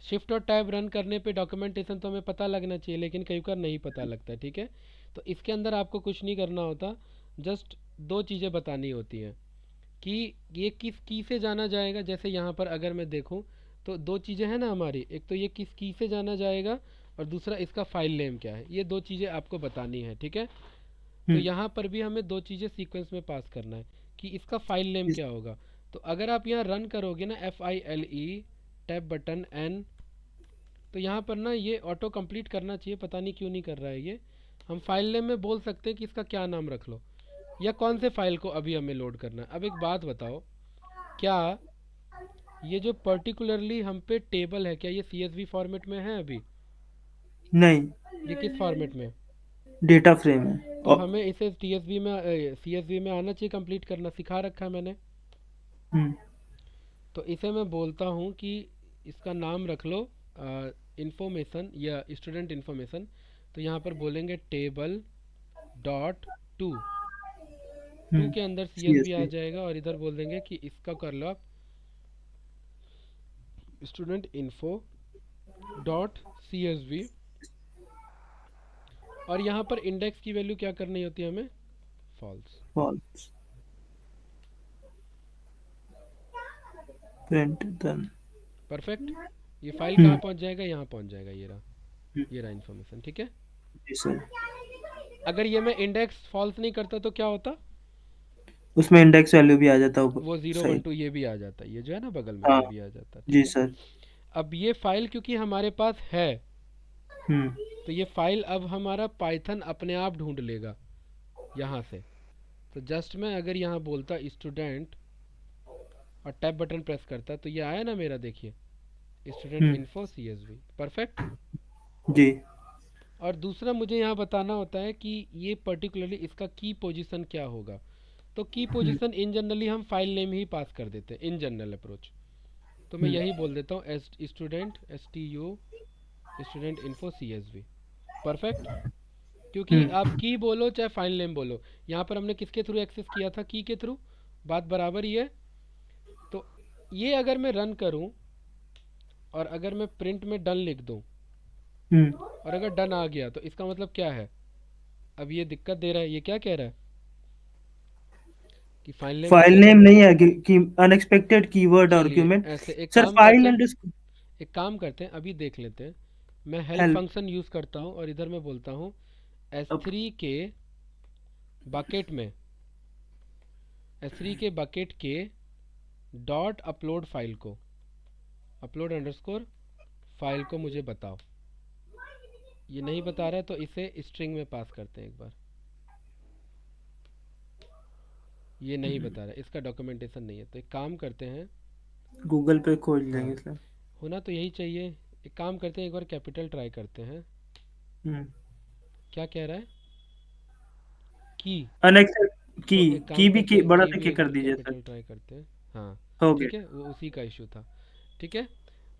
Shift और टैब रन करने पे डॉक्यूमेंटेशन तो हमें पता लगना चाहिए, लेकिन कई बार नहीं पता लगता है, ठीक है। तो इसके अंदर आपको कुछ नहीं करना होता, जस्ट दो चीज़ें बतानी होती हैं कि ये किस की से जाना जाएगा। जैसे यहाँ पर अगर मैं देखूँ तो दो चीज़ें हैं ना हमारी, एक तो ये किस की से जाना जाएगा, और दूसरा इसका फाइल नेम क्या है, ये दो चीज़ें आपको बतानी है, ठीक है। तो हम्म। यहाँ पर भी हमें दो चीज़ें सीक्वेंस में पास करना है कि इसका फाइल नेम इस- क्या होगा। तो अगर आप यहाँ रन करोगे ना, FILE टैब बटन N, तो यहाँ पर ना ये ऑटो कंप्लीट करना चाहिए, पता नहीं क्यों नहीं कर रहा है ये। हम फाइल नेम में बोल सकते हैं कि इसका क्या नाम रख लो, या कौन से फाइल को अभी हमें लोड करना है। अब एक बात बताओ, क्या ये जो पर्टिकुलरली हम पे टेबल है, क्या ये CSV फॉर्मेट में है अभी, नहीं, ये किस फॉर्मेट में है? डेटा फ्रेम है तो हमें इसे CSV में आना चाहिए, कंप्लीट करना सिखा रखा है मैंने। हम्म। तो इसे मैं बोलता हूँ कि इसका नाम रख लो इंफॉर्मेशन या स्टूडेंट इंफॉर्मेशन। तो यहाँ पर बोलेंगे टेबल डॉट टू, टू हम्म। के अंदर सी एस बी आ सीएसवी। जाएगा और इधर बोल देंगे कि इसका कर लो आप student info dot C S B. और यहाँ पर इंडेक्स की वैल्यू क्या करनी होती है हमें, false. False. Print done. Perfect. ये फाइल कहाँ हम्म। पहुँच जाएगा, यहाँ पहुँच जाएगा, ये रहा इन्फॉर्मेशन, ठीक है। जी सर। अगर ये मैं इंडेक्स फॉल्स नहीं करता तो क्या होता, उसमें इंडेक्स वैल्यू भी आ जाता ऊपर। वो जीरो वन सही। टू ये भी आ जाता, ये जो है ना बगल में हाँ। ये भी आ जाता, जी ठीक है। सर। अब ये फाइल क्योंकि हमारे पास है, हम्म। तो ये फाइल अब हमारा पाइथन अपने आप ढूंढ लेगा यहाँ से। तो जस्ट मैं अगर यहाँ बोलता स्टूडेंट और टैब बटन प्रेस करता तो ये आया ना मेरा, देखिए student hmm. Info C S V, perfect. जी। और दूसरा मुझे यहाँ बताना होता है कि ये पर्टिकुलरली इसका की पोजीशन क्या होगा। तो की हम्म। पोजीशन इन जनरली हम फाइल नेम ही पास कर देते हैं इन जनरल अप्रोच। तो मैं हम्म। यही बोल देता हूँ S student S T U student info C S V, perfect. क्योंकि हम्म। आप की बोलो चाहे फाइल नेम बोलो, यहाँ पर हमने किसके थ्रू एक्सेस किया था, की के थ्रू, बात बराबर ही है। तो ये अगर मैं रन करूँ और अगर मैं प्रिंट में डन लिख दूँ हम्म। और अगर डन आ गया तो इसका मतलब क्या है, अब ये दिक्कत दे रहा है, ये क्या कह रहा है कि फाइल नेम फाइल किसने नेम दिया। नहीं है कि अनएक्सपेक्टेड कीवर्ड चलिए आर्गुमेंट। ऐसे एक सर काम फाइल करते हैं, अंडरस्कोर एक काम करते हैं अभी देख लेते हैं। मैं हेल्प हेल्प। फंक्शन यूज़ करता हूँ और इधर मैं बोलता हूँ एस अब थ्री के बकेट में, एस थ्री के बकेट के डॉट अपलोड फाइल को, अपलोड अंडरस्कोर फाइल को मुझे बताओ। ये नहीं बता रहा है तो इसे स्ट्रिंग में पास करते हैं एक बार। ये नहीं बता रहा है, इसका डॉक्यूमेंटेशन नहीं है, तो एक काम करते हैं। गूगल पे खोज लेंगे हाँ, सर। होना तो यही चाहिए। एक काम करते हैं, एक बार कैपिटल ट्राई करते हैं। हम्म। क्या कह रहा है, की। अनएक्सेप्ट तो एक काम की भी करते की हैं, बड़ा की भी लिख एक कर बार दीजिए सर। कैपिटल ट्राई करते हैं। हाँ, हो ठीक गया। है, वो उसी का इशू था, ठीक है।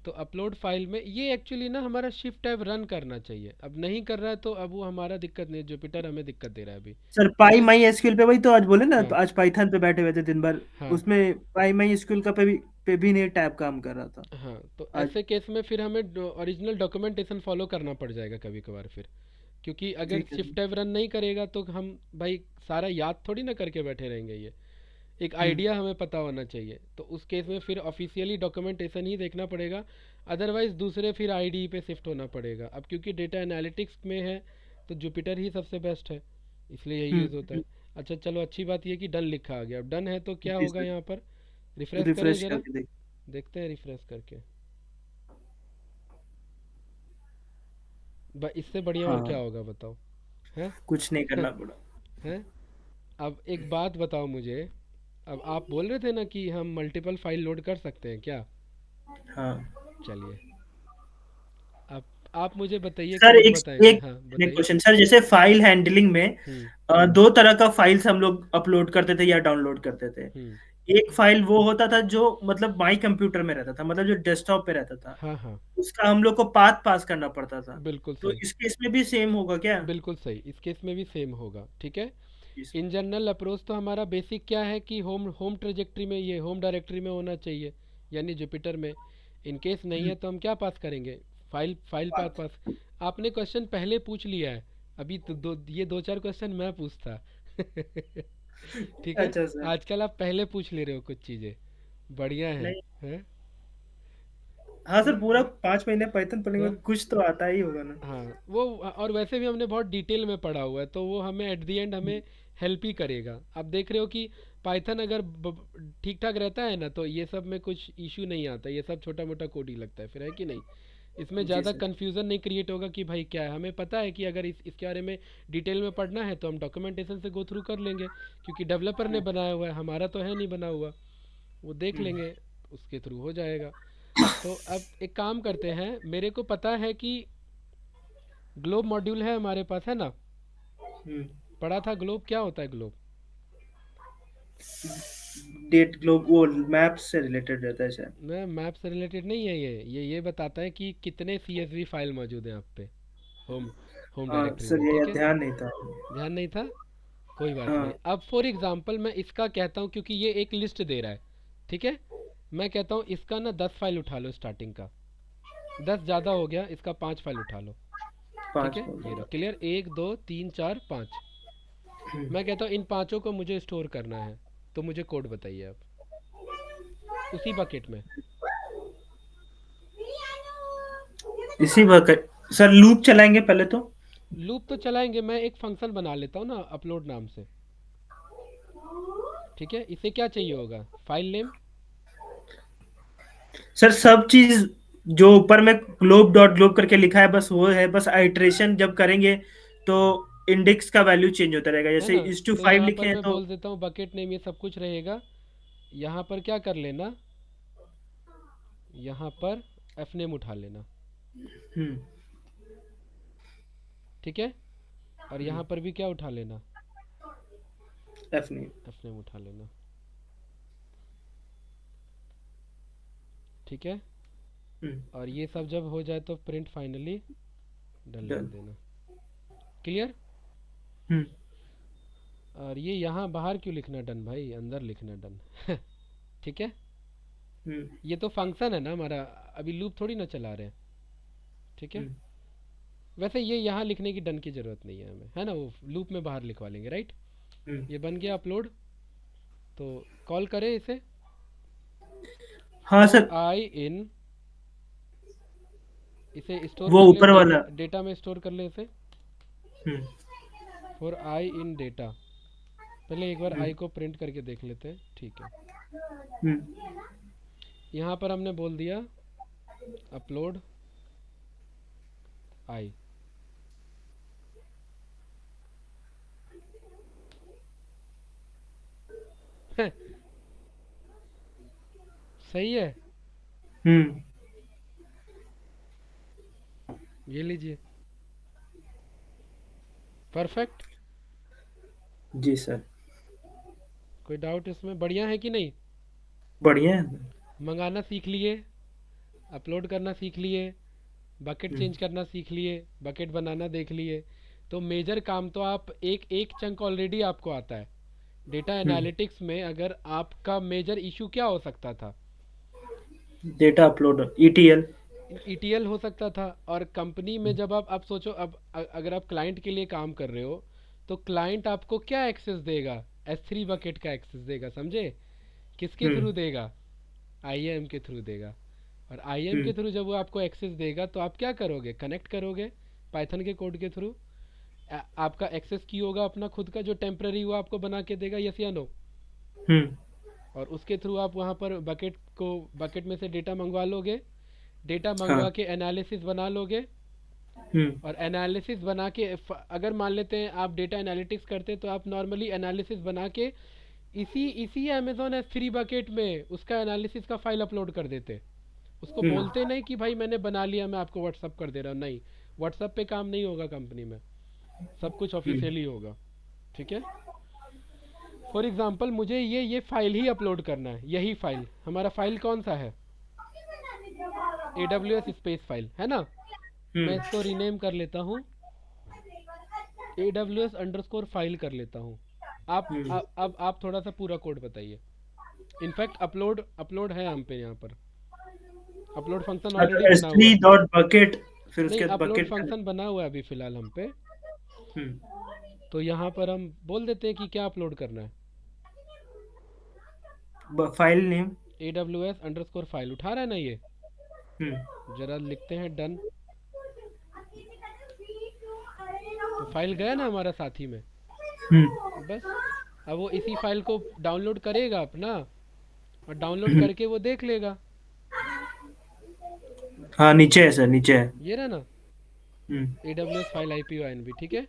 तो अपलोड फाइल में ये एक्चुअली ना हमारा शिफ्ट टैब रन करना चाहिए, अब नहीं कर रहा है तो अब वो हमारा दिक्कत नहीं, जुपिटर हमें दिक्कत दे रहा है अभी। सर पाई माई एसक्यूएल पे वही तो आज बोले ना, हाँ आज पाइथन पे बैठे हुए थे दिन भर। हाँ उसमें पाई माई एसक्यूएल का पे भी नहीं टैब काम कर रहा था हाँ। तो आज। ऐसे केस में फिर हमें ओरिजिनल डॉक्यूमेंटेशन फॉलो करना पड़ जाएगा कभी कभार फिर। क्योंकि अगर ठीक है शिफ्ट सर। टैब रन नहीं करेगा तो हम भाई सारा याद थोड़ी ना करके बैठे रहेंगे, ये एक हम्म। आइडिया हमें पता होना चाहिए। तो उस केस में फिर ऑफिशियली डॉक्यूमेंटेशन ही देखना पड़ेगा, अदरवाइज दूसरे फिर आईडी पे शिफ्ट होना पड़ेगा। अब क्योंकि डेटा एनालिटिक्स में है तो जुपिटर ही सबसे बेस्ट है, इसलिए यही यूज़ होता है। अच्छा चलो, अच्छी बात ये कि डन लिखा आ गया। अब डन है तो क्या जी होगा सर। यहाँ पर, रिफ्रेश करें रिफ्रेश ज़रा, करके देख। देखते हैं रिफ्रेश करके। इससे बढ़िया और क्या हाँ। होगा बताओ, हैं। कुछ नहीं करना पड़ा। हैं। अब एक बात बताओ मुझे, अब आप बोल रहे थे ना कि हम मल्टीपल फाइल लोड कर सकते हैं क्या। हाँ चलिए, अब आप मुझे बताइए कि सर, हम एक बताएंगे, एक हाँ एक बताइए। क्वेश्चन सर, जैसे फाइल हैंडलिंग में हम्म दो तरह का फाइल्स हम लोग अपलोड करते थे या डाउनलोड करते थे। हम्म। एक फाइल वो होता था जो मतलब माई कंप्यूटर में रहता था, मतलब जो डेस्कटॉप पे रहता था। हाँ हाँ, उसका हम लोग को पाथ पास करना पड़ता था। बिल्कुल तो सही, इस केस में भी सेम होगा क्या? बिल्कुल सही, इस केस में भी सेम होगा, ठीक है। जी सर। इन जनरल अप्रोच तो हमारा बेसिक क्या है कि होम होम ट्रेजेक्टरी में, ये होम डायरेक्टरी में होना चाहिए, यानी जुपिटर में। इन केस नहीं है तो हम क्या पास करेंगे, फाइल फाइल पास पाथ। पास। आपने क्वेश्चन पहले पूछ लिया है, अभी तो ये दो चार क्वेश्चन मैं पूछता। ठीक है, अच्छा सर। आजकल आप पहले पूछ ले रहे हो कुछ चीज़ें, बढ़िया है। नहीं। हैं? हाँ सर, नहीं, पूरा 5 महीने पाइथन पढ़ने हाँ में कुछ तो आता ही होगा ना। हाँ, वो और वैसे भी हमने बहुत डिटेल में पढ़ा हुआ है तो वो हमें एट द एंड हमें हेल्प ही करेगा। आप देख रहे हो कि पाइथन अगर ठीक ठाक रहता है ना तो ये सब में कुछ इशू नहीं आता, ये सब छोटा मोटा कोड ही लगता है फिर, है कि नहीं। इसमें जी ज़्यादा सर। कन्फ्यूज़न नहीं क्रिएट होगा कि भाई क्या है, हमें पता है कि अगर इसके बारे में डिटेल में पढ़ना है तो हम डॉक्यूमेंटेशन से गो थ्रू कर लेंगे, क्योंकि डेवलपर ने हम्म। बनाया हुआ है, हमारा तो है नहीं बना हुआ, वो देख हम्म। लेंगे, उसके थ्रू हो जाएगा। तो अब एक काम करते हैं, मेरे को पता है कि ग्लोब मॉड्यूल है हमारे पास, है ना। हम्म। पढ़ा था ग्लोब, क्या होता है ग्लोब। डेट ग्लोब वो मैप से रिलेटेड रहता है शायद। मैं मैप से रिलेटेड नहीं है, ये बताता है कि कितने सीएसवी फाइल मौजूद हैं आप पे, होम होम हाँ डायरेक्टरी सर, में, ये ठीक है। ध्यान नहीं था। ध्यान नहीं था। कोई बात नहीं। हाँ। अब फॉर एग्जांपल मैं इसका कहता हूँ, क्योंकि ये एक लिस्ट दे रहा है, ठीक है। मैं कहता हूँ इसका ना 10 फाइल उठा लो स्टार्टिंग का। 10 ज़्यादा हो गया, इसका 5 फाइल उठा लो। ठीक 5 है, ये रहा फोल्डर। क्लियर, 1 2 3 4 5। हम्म। मैं कहता हूँ इन पांचों को मुझे स्टोर करना है, तो मुझे कोड बताइए आप उसी बकेट में। इसी वक्त सर लूप चलाएंगे पहले तो। लूप तो चलाएंगे, मैं एक फंक्शन बना लेता हूँ ना अपलोड नाम से। ठीक है, इसे क्या चाहिए होगा, फाइल नेम। सर सब चीज जो ऊपर में ग्लोब डॉट ग्लोब करके लिखा है बस वो है, बस आइट्रेशन जब करेंगे तो इंडेक्स का वैल्यू चेंज होता रहेगा, है जैसे ना। इस टू तो फाइव यहाँ लिखे पर हैं मैं तो। बोल देता हूँ बकेट नेम, ये सब कुछ रहेगा। यहाँ पर क्या कर लेना, यहाँ पर एफ नेम उठा लेना। हम्म। ठीक है, और यहाँ पर भी क्या उठा लेना, एफ नहीं। एफ नेम उठा लेना। ठीक है, हम्म। और ये सब जब हो जाए तो प्रिंट फाइनली डन लिख डन। देना। क्लियर। हम्म। और ये यहाँ बाहर क्यों लिखना डन भाई, अंदर लिखना डन। ठीक है, हम्म। ये तो फंक्शन है ना हमारा, अभी लूप थोड़ी ना चला रहे हैं। ठीक है, हम्म। वैसे ये यहाँ लिखने की डन की ज़रूरत नहीं है हमें, है ना, वो लूप में बाहर लिखवा लेंगे, राइट। हम्म। ये बन गया अपलोड, तो कॉल करें इसे। हाँ फॉर सर। आई इन, इसे स्टोर वो कर ले ऊपर डेटा, वाला। डेटा में स्टोर कर ले इसे। हम्म। फॉर आई इन डेटा, पहले एक बार हम्म। आई को प्रिंट करके देख लेते हैं, ठीक है। हम्म। यहाँ पर हमने बोल दिया अपलोड आई। सही है, हम्म। ये लीजिए, परफेक्ट। जी सर। कोई डाउट इसमें, बढ़िया है कि नहीं। बढ़िया है। मंगाना सीख लिए, अपलोड करना सीख लिए, बकेट हम्म। चेंज करना सीख लिए, बकेट बनाना देख लिए। तो मेजर काम तो आप एक एक चंक ऑलरेडी आपको आता है। डेटा हम्म। एनालिटिक्स में अगर आपका मेजर इशू क्या हो सकता था, डेटा अपलोड ईटीएल। ईटीएल हो सकता था। और कंपनी में जब आप सोचो, अब अगर आप क्लाइंट के लिए काम कर रहे हो, तो क्लाइंट आपको क्या एक्सेस देगा, S3 बकेट का एक्सेस देगा, समझे। किसके हम्म। थ्रू देगा, आईएएम के थ्रू देगा। और आईएएम के हम्म। थ्रू जब वो आपको एक्सेस देगा तो आप क्या करोगे, कनेक्ट करोगे पाइथन के कोड के थ्रू। आपका एक्सेस की होगा अपना खुद का जो टेम्पररी वो आपको बना के देगा, यस या नो। हम्म। और उसके थ्रू आप वहाँ पर बकेट को, बकेट में से डेटा मंगवा लोगे, डेटा मंगवा हाँ। के एनालिसिस बना लोगे। हम्म। और एनालिसिस बना के अगर मान लेते हैं आप डेटा एनालिटिक्स करते, तो आप नॉर्मली एनालिसिस बना के इसी इसी अमेजोन S3 बकेट में उसका एनालिसिस का फाइल अपलोड कर देते। उसको हम्म। बोलते नहीं कि भाई मैंने बना लिया, मैं आपको व्हाट्सअप कर दे रहा हूँ, नहीं। व्हाट्सअप पे काम नहीं होगा कंपनी में, सब कुछ हम्म। ऑफिशियली होगा। ठीक है, फॉर एग्जांपल मुझे ये फाइल ही अपलोड करना है, यही फाइल हमारा, फाइल कौन सा है, AWS स्पेस फाइल, है ना। मैं हम्म। इसको रीनेम कर लेता हूँ, AWS अंडरस्कोर फाइल कर लेता हूँ। हम्म। अब आप थोड़ा सा पूरा कोड बताइए। इनफैक्ट अपलोड अपलोड है हम पे यहाँ पर, अपलोड फंक्शन ऑलरेडी अच्छा एस बना हुआ थ्री है। डॉट बकेट, फिर नहीं, उसके बाद अपलोड बकेट का। फंक्शन बना हुआ है अभी फ़िलहाल हम पे। हम्म। तो यहाँ पर हम बोल देते हैं कि क्या अपलोड करना है। File name. AWS underscore file उठा रहा है ना ये, हम्म। ज़रा लिखते हैं डन। तो फाइल गया ना हमारा साथी में, हम्म। बस। अब वो इसी फाइल को डाउनलोड करेगा अपना, और डाउनलोड हम्म। करके वो देख लेगा। हाँ नीचे है सर, नीचे है। ये रहा ना, हम्म। AWS फाइल IPYNB, ठीक है।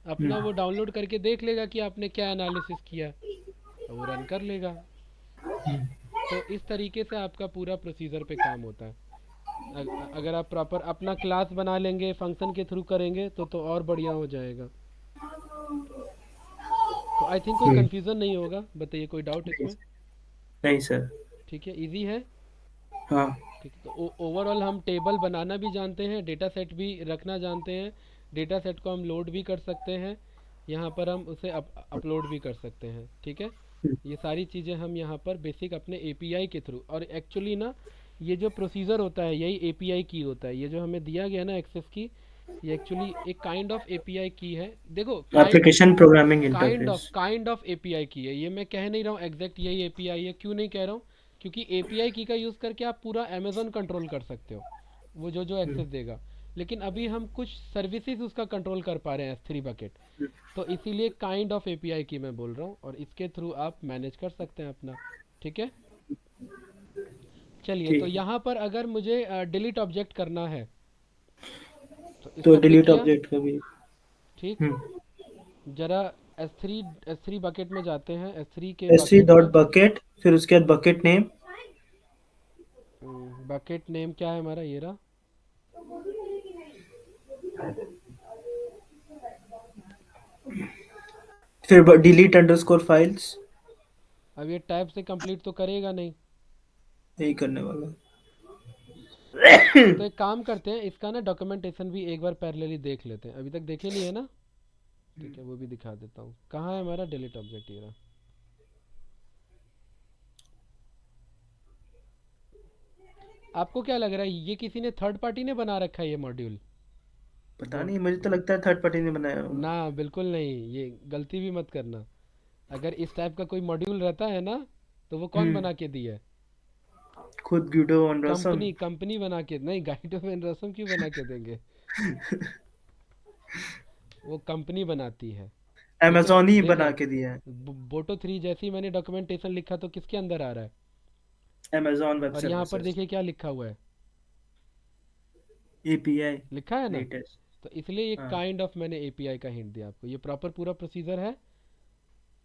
अपना हम्म। वो डाउनलोड करके देख लेगा कि आपने क्या एनालिसिस किया, और वो रन कर लेगा। तो इस तरीके से आपका पूरा प्रोसीजर पे काम होता है। अगर आप प्रॉपर अपना क्लास बना लेंगे, फंक्शन के थ्रू करेंगे, तो और बढ़िया हो जाएगा। तो आई थिंक कोई हम्म। कन्फ्यूज़न नहीं होगा, बताइए कोई डाउट नहीं इसमें। सर। नहीं सर। ठीक है, इजी है। हाँ। ठीक है, तो ओवरऑल हम टेबल बनाना भी जानते हैं, डेटा सेट भी रखना जानते हैं, डेटा सेट को हम लोड भी कर सकते हैं, यहाँ पर हम उसे अपलोड भी कर सकते हैं, ठीक है। ये सारी चीज़ें हम यहाँ पर बेसिक अपने एपीआई के थ्रू, और एक्चुअली ना ये जो प्रोसीजर होता है यही एपीआई की होता है। ये जो हमें दिया गया ना एक्सेस की, ये एक्चुअली एक काइंड ऑफ एपीआई की है। देखो application programming interface. Kind of API की है ये, मैं कह नहीं रहा हूँ एग्जैक्ट यही एपीआई है। क्यों नहीं कह रहा हूँ? क्योंकि एपीआई की का यूज़ करके आप पूरा अमेजोन कंट्रोल कर सकते हो, वो जो जो एक्सेस देगा। लेकिन अभी हम कुछ सर्विसेज उसका कंट्रोल कर पा रहे हैं S3 बकेट, तो इसीलिए काइंड ऑफ एपीआई की मैं बोल रहा हूँ, और इसके थ्रू आप मैनेज कर सकते हैं अपना, ठीक है। चलिए, तो ठीक है, यहाँ पर अगर मुझे डिलीट ऑब्जेक्ट करना है तो तो इसको पिक डिलीट किया, ऑब्जेक्ट का भी। ठीक। हम्म। जरा एस थ्री बकेट में जाते हैं, S3 के एस बकेट डॉट में। बकेट, फिर उसके बाद बकेट नेम, बकेट नेम क्या है हमारा, ये रहा। फिर डिलीट अंडरस्कोर फाइल्स। अब ये टैब से कंप्लीट तो करेगा नहीं। यही करने वाला। तो एक काम करते हैं, इसका ना डॉक्यूमेंटेशन भी एक बार पैरेलली देख लेते हैं। अभी तक देखे नहीं है ना, ठीक है, वो भी दिखा देता हूँ। कहाँ है हमारा डिलीट ऑब्जेक्ट, ये रहा। आपको क्या लग रहा है, ये किसी ने थर्ड पार्टी ने बना रखा है ये मॉड्यूल? पता जो नहीं, मुझे तो लगता है थर्ड पार्टी ने बनाया होगा। ना, बिल्कुल नहीं, ये गलती भी मत करना। अगर इस टाइप का कोई मॉड्यूल रहता है ना, तो वो कौन हम्म। बना के दिया है? खुद गुडो ऑन रसम। कंपनी बना के नहीं, गाइड ऑफ एंड रसम क्यों बना के देंगे? वो कंपनी बनाती है, ठीक है। अमेजोन ही बना देखो, के दिया है। बोटो थ्री जैसी मैंने डॉक्यूमेंटेशन लिखा तो किसके अंदर आ रहा है? अमेजोन वेब और यहाँ पर सर्विसेज। देखिए क्या लिखा हुआ है, एपीआई लिखा है ना। लेटेस्ट। तो इसलिए ये हाँ। काइंड ऑफ मैंने एपीआई का हिंट दिया आपको, ये प्रॉपर पूरा प्रोसीजर है।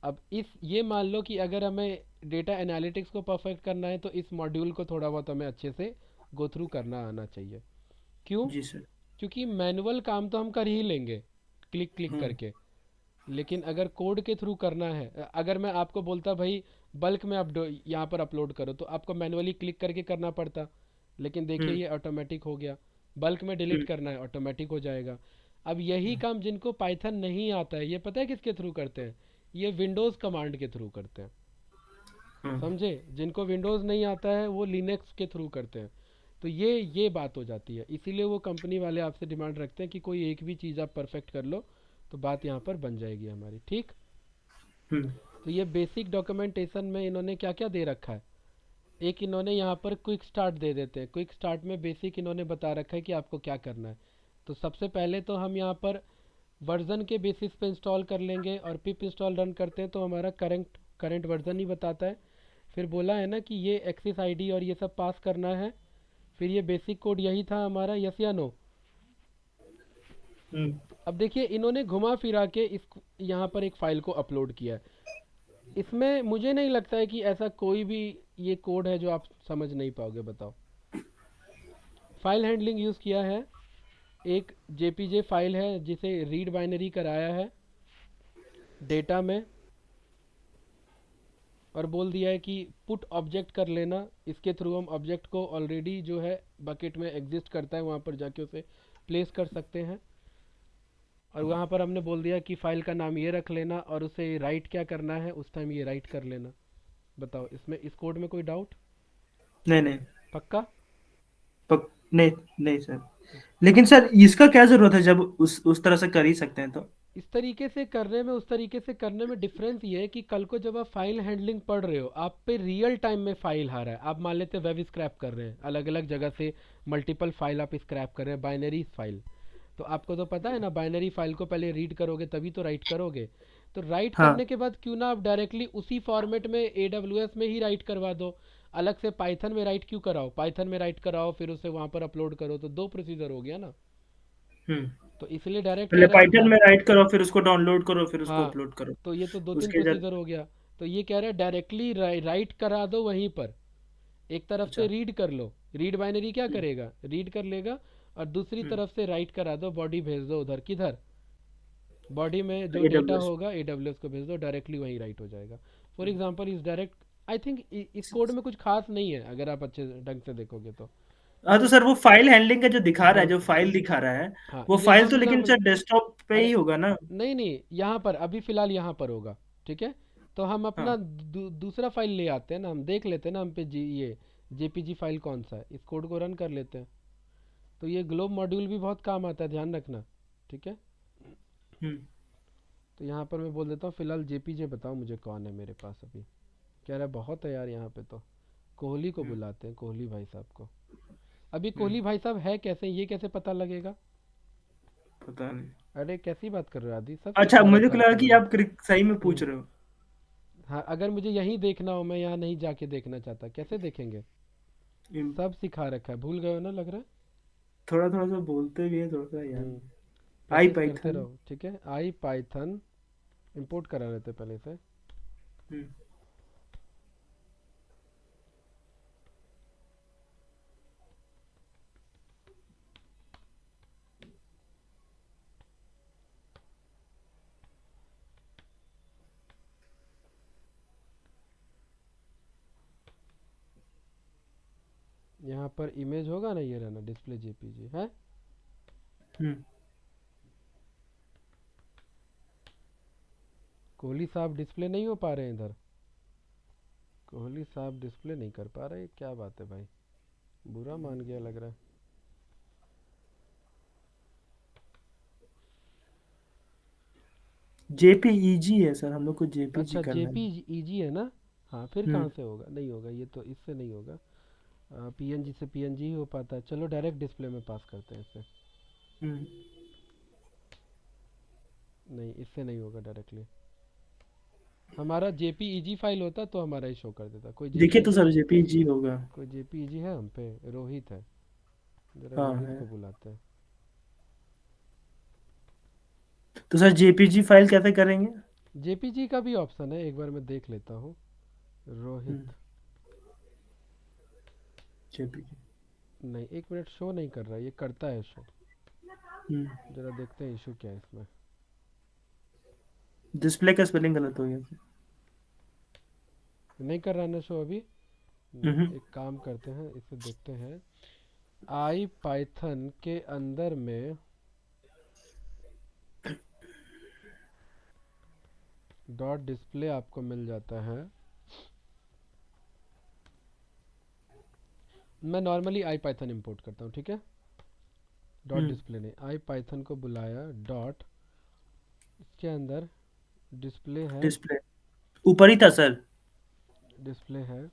अब इस ये मान लो कि अगर हमें डेटा एनालिटिक्स को परफेक्ट करना है तो इस मॉड्यूल को थोड़ा बहुत हमें अच्छे से गो थ्रू करना आना चाहिए। क्यों? जी सर। क्योंकि मैनुअल काम तो हम कर ही लेंगे क्लिक क्लिक हम्म। करके। लेकिन अगर कोड के थ्रू करना है, अगर मैं आपको बोलता भाई बल्क में आप यहाँ पर अपलोड करो, तो आपको मैनुअली क्लिक करके करना पड़ता। लेकिन देखिए हम्म। ये ऑटोमेटिक हो गया। बल्क में डिलीट हम्म। करना है, ऑटोमेटिक हो जाएगा। अब यही काम जिनको पाइथन नहीं आता है, ये पता है किसके थ्रू करते हैं? ये विंडोज़ कमांड के थ्रू करते हैं। हम्म। समझे? जिनको विंडोज़ नहीं आता है वो लिनक्स के थ्रू करते हैं। तो ये बात हो जाती है, इसीलिए वो कंपनी वाले आपसे डिमांड रखते हैं कि कोई एक भी चीज़ आप परफेक्ट कर लो, तो बात यहाँ पर बन जाएगी हमारी, ठीक। हम्म। तो ये बेसिक डॉक्यूमेंटेशन में इन्होंने क्या क्या दे रखा है। एक इन्होंने यहाँ पर क्विक स्टार्ट दे देते हैं। क्विक स्टार्ट में बेसिक इन्होंने बता रखा है कि आपको क्या करना है। तो सबसे पहले तो हम यहाँ पर वर्जन के बेसिस पे इंस्टॉल कर लेंगे, और पिप इंस्टॉल रन करते हैं तो हमारा करंट करंट वर्जन ही बताता है। फिर बोला है ना कि ये एक्सेस आईडी और ये सब पास करना है। फिर ये बेसिक कोड यही था हमारा, यस या नो? हम्म। अब देखिए इन्होंने घुमा फिरा के इस यहाँ पर एक फ़ाइल को अपलोड किया है। इसमें मुझे नहीं लगता है कि ऐसा कोई भी ये कोड है जो आप समझ नहीं पाओगे, बताओ। फाइल हैंडलिंग यूज़ किया है, एक जेपीजे फाइल है जिसे रीड बाइनरी कराया है डेटा में, और बोल दिया है कि पुट ऑब्जेक्ट कर लेना। इसके थ्रू हम ऑब्जेक्ट को ऑलरेडी जो है बकेट में एग्जिस्ट करता है, वहाँ पर जाके उसे प्लेस कर सकते हैं। और वहाँ पर हमने बोल दिया कि फ़ाइल का नाम ये रख लेना, और उसे राइट क्या करना है उस टाइम ये राइट कर लेना। बताओ इसमें, इस कोड में कोई डाउट? नहीं नहीं। पक्का? नहीं नहीं सर। लेकिन सर इसका क्या जरूरत है जब उस तरह से कर ही सकते हैं तो। इस तरीके से करने में उस तरीके से करने में डिफरेंस ये है कि कल को जब आप फाइल हैंडलिंग पढ़ रहे हो, आप पे रियल टाइम में फाइल आ रहा है। आप मान लेते वेब स्क्रैप कर रहे हैं, अलग अलग जगह से मल्टीपल फाइल आप स्क्रैप कर रहे हैं, बाइनरी फाइल। तो आपको तो पता है ना, बाइनरी फाइल को पहले रीड करोगे तभी तो राइट करोगे। तो राइट हाँ। करने के बाद क्यों ना आप डायरेक्टली उसी फॉर्मेट में AWS में ही राइट करवा दो। अलग से पाइथन में राइट क्यों कराओ? पाइथन में राइट कराओ फिर उसे वहाँ पर अपलोड करो, तो दो प्रोसीजर हो गया ना। हम्म। तो इसलिए डायरेक्ट पहले कह रहा है कि पाइथन में राइट करो, फिर उसको डाउनलोड करो, फिर उसको हाँ, अपलोड करो। तो ये तो दो तीन उसके जब। प्रोसीजर हो गया। तो ये कह रहा है डायरेक्टली राइट करा दो वहीं पर। एक तरफ से अच्छा। रीड कर लो, रीड बाइनरी क्या हम्म। करेगा, रीड कर लेगा। और दूसरी हम्म। तरफ से राइट करा दो, बॉडी भेज दो उधर, किधर? बॉडी में जो डेटा AWS। होगा AWS को भेज दो, डायरेक्टली वहीं राइट हो जाएगा। फॉर एग्जांपल इस डायरेक्ट, आई थिंक इस कोड में कुछ खास नहीं है अगर आप अच्छे ढंग से देखोगे तो। हाँ तो सर वो फाइल हैंडलिंग का जो दिखा रहा है, हाँ जो फाइल दिखा रहा है, हाँ, वो यहाँ फाइल तो मतलब लेकिन सर डेस्कटॉप पे ही अरे होगा ना। नहीं नहीं, यहाँ पर अभी फ़िलहाल यहाँ पर होगा। ठीक है, तो हम अपना हाँ। दूसरा फाइल ले आते हैं ना, हम देख लेते हैं ना हम पे ये जेपीजी फाइल कौन सा है, इस कोड को रन कर लेते हैं। तो ये ग्लोब मॉड्यूल भी बहुत काम आता है, ध्यान रखना। ठीक है, हम्म। तो यहाँ पर मैं बोल देता हूँ फ़िलहाल जेपीजे बताओ मुझे कौन है मेरे पास अभी। कह रहा है बहुत है यार यहाँ पे तो। कोहली को हम्म। बुलाते हैं, कोहली भाई साहब को। अभी हम्म। कोहली भाई साहब है कैसे, ये कैसे पता लगेगा? पता नहीं। अरे कैसी बात कर रहे हो आदि, सब अच्छा, सिखा मुझे रखा को है लगा अपन कि ने। आप सही में पूछ हम्म। रहे हो। हाँ, अगर मुझे यहीं देखना हो, मैं यहाँ नहीं जाके देखना चाहता, कैसे देखेंगे? इम- सब सिखा रखा है, भूल गए हो ना लग रहा थोड़ा थोड़ा सा बोलते भी है, थोड़ा सा है। याद। आई प्रैक्टिस करते पाइथन। रहो। ठीक है, आई पाइथन इंपोर्ट करा लेते पहले से। हम्म। यहाँ पर इमेज होगा ना, ये रहना डिस्प्ले जेपीजी है। हम्म। कोहली साहब डिस्प्ले नहीं हो पा रहे हैं इधर। कोहली साहब डिस्प्ले नहीं कर पा रहे, क्या बात है भाई, बुरा मान गया लग रहा है। जेपीईजी है सर, हम लोग को जेपीजी अच्छा करना है। जेपीईजी है ना। हाँ फिर हम्म। कहाँ से होगा, नहीं होगा ये तो, इससे नहीं होगा। पीएनजी से पीएनजी ही हो पाता है, चलो डायरेक्ट डिस्प्ले में पास करते हैं इसे। हम्म। नहीं, इससे नहीं होगा डायरेक्टली। हमारा जेपीईजी फाइल होता तो हमारा ही शो कर देता। कोई देखिए तो जेपीईजी, सर जेपीईजी होगा। कोई जेपीईजी है हम पे? रोहित है, जरा हाँ रोहित है। को बुलाते हैं। तो सर जेपीजी फाइल कैसे करेंगे? जेपीजी का भी ऑप्शन है, एक बार मैं देख लेता हूँ। हम्म। रोहित, जेपीजी। नहीं एक मिनट, शो नहीं कर रहा, ये करता है शो। हम्म। जरा देखते हैं इशू क्या है इसमें। डिस्प्ले का स्पेलिंग गलत हो गया। नहीं कर रहा है ना शो अभी। हम्म। एक काम करते हैं, इसे देखते हैं। आई पाइथन के अंदर में डॉट डिस्प्ले आपको मिल जाता है। मैं नॉर्मली आई पाइथन इम्पोर्ट करता हूँ, ठीक है। डॉट हम्म। डिस्प्ले नहीं, आई पाइथन को बुलाया डॉट, इसके अंदर डिस्प्ले है। डिस्प्ले ऊपर ही था सर। डिस्प्ले है,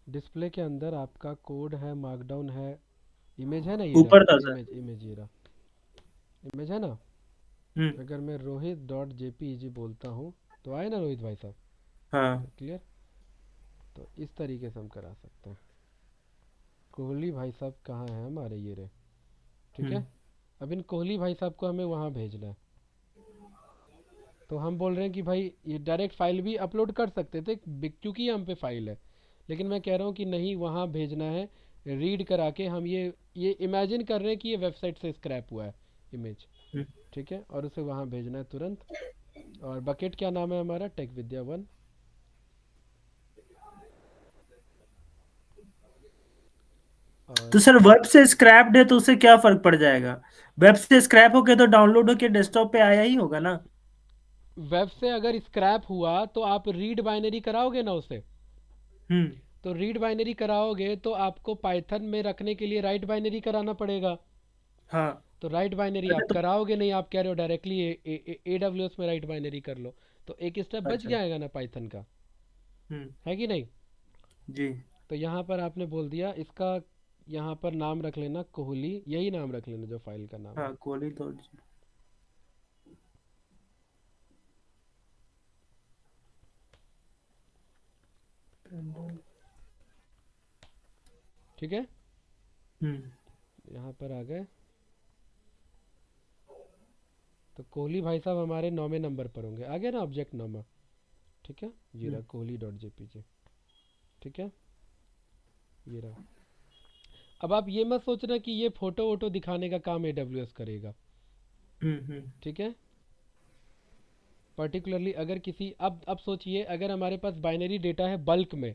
डिस्प्ले के अंदर आपका कोड है, मार्कडाउन है, इमेज है ना, ये रहा ऊपर था सर। इमेज, इमेज ये रहा, इमेज है ना। हम्म। अगर मैं रोहित डॉट जेपीईजी बोलता हूँ तो आए ना रोहित भाई साहब। हाँ। क्लियर, तो इस तरीके से हम करा सकते हैं। कोहली भाई साहब कहाँ हैं हमारे, ये रहे। ठीक है, हम्म। अब इन कोहली भाई साहब को हमें वहाँ भेजना है। तो हम बोल रहे हैं कि भाई ये डायरेक्ट फाइल भी अपलोड कर सकते थे क्योंकि ये हम पे फाइल है, लेकिन मैं कह रहा हूँ कि नहीं, वहाँ भेजना है। रीड करा के हम ये इमेजिन कर रहे हैं कि ये वेबसाइट से स्क्रैप हुआ है इमेज। हम्म। ठीक है, और उसे वहाँ भेजना है तुरंत। और बकेट क्या नाम है हमारा, टेक विद्या वन। तो और सर वेब से स्क्रैप्ड है तो उससे क्या फर्क पड़ जाएगा? वेब से स्क्रैप होके तो डाउनलोड होके डेस्कटॉप पे आया ही होगा ना। वेब से अगर स्क्रैप हुआ तो आप रीड बाइनरी कराओगे ना उसे। हम्म। तो रीड बाइनरी कराओगे तो आपको पाइथन में रखने के लिए राइट बाइनरी कराना पड़ेगा। हाँ। तो राइट बाइनरी अच्छा आप तो। कराओगे नहीं, आप कह रहे हो डायरेक्टली ए डब्ल्यू एस में राइट बाइनरी कर लो। तो एक स्टेप बच अच्छा। जाएगा ना पाइथन का, हम्म। है कि नहीं। जी। तो यहाँ पर आपने बोल दिया इसका, यहाँ पर नाम रख लेना कोहली, यही नाम रख लेना जो फाइल का नाम है। हाँ कोहली तो। ठीक है, हम्म। यहाँ पर आ गए। तो कोहली भाई साहब हमारे 9वें नंबर पर होंगे, आ गया ना ऑब्जेक्ट नामा। ठीक है, ये रहा हम्म। Kohli dot JPG. ठीक है, ये रहा। अब आप ये मत सोचना कि ये फोटो वोटो दिखाने का काम AWS करेगा। हम्म। हम्म। ठीक है, पर्टिकुलरली अगर किसी, अब सोचिए अगर हमारे पास बाइनरी डेटा है बल्क में,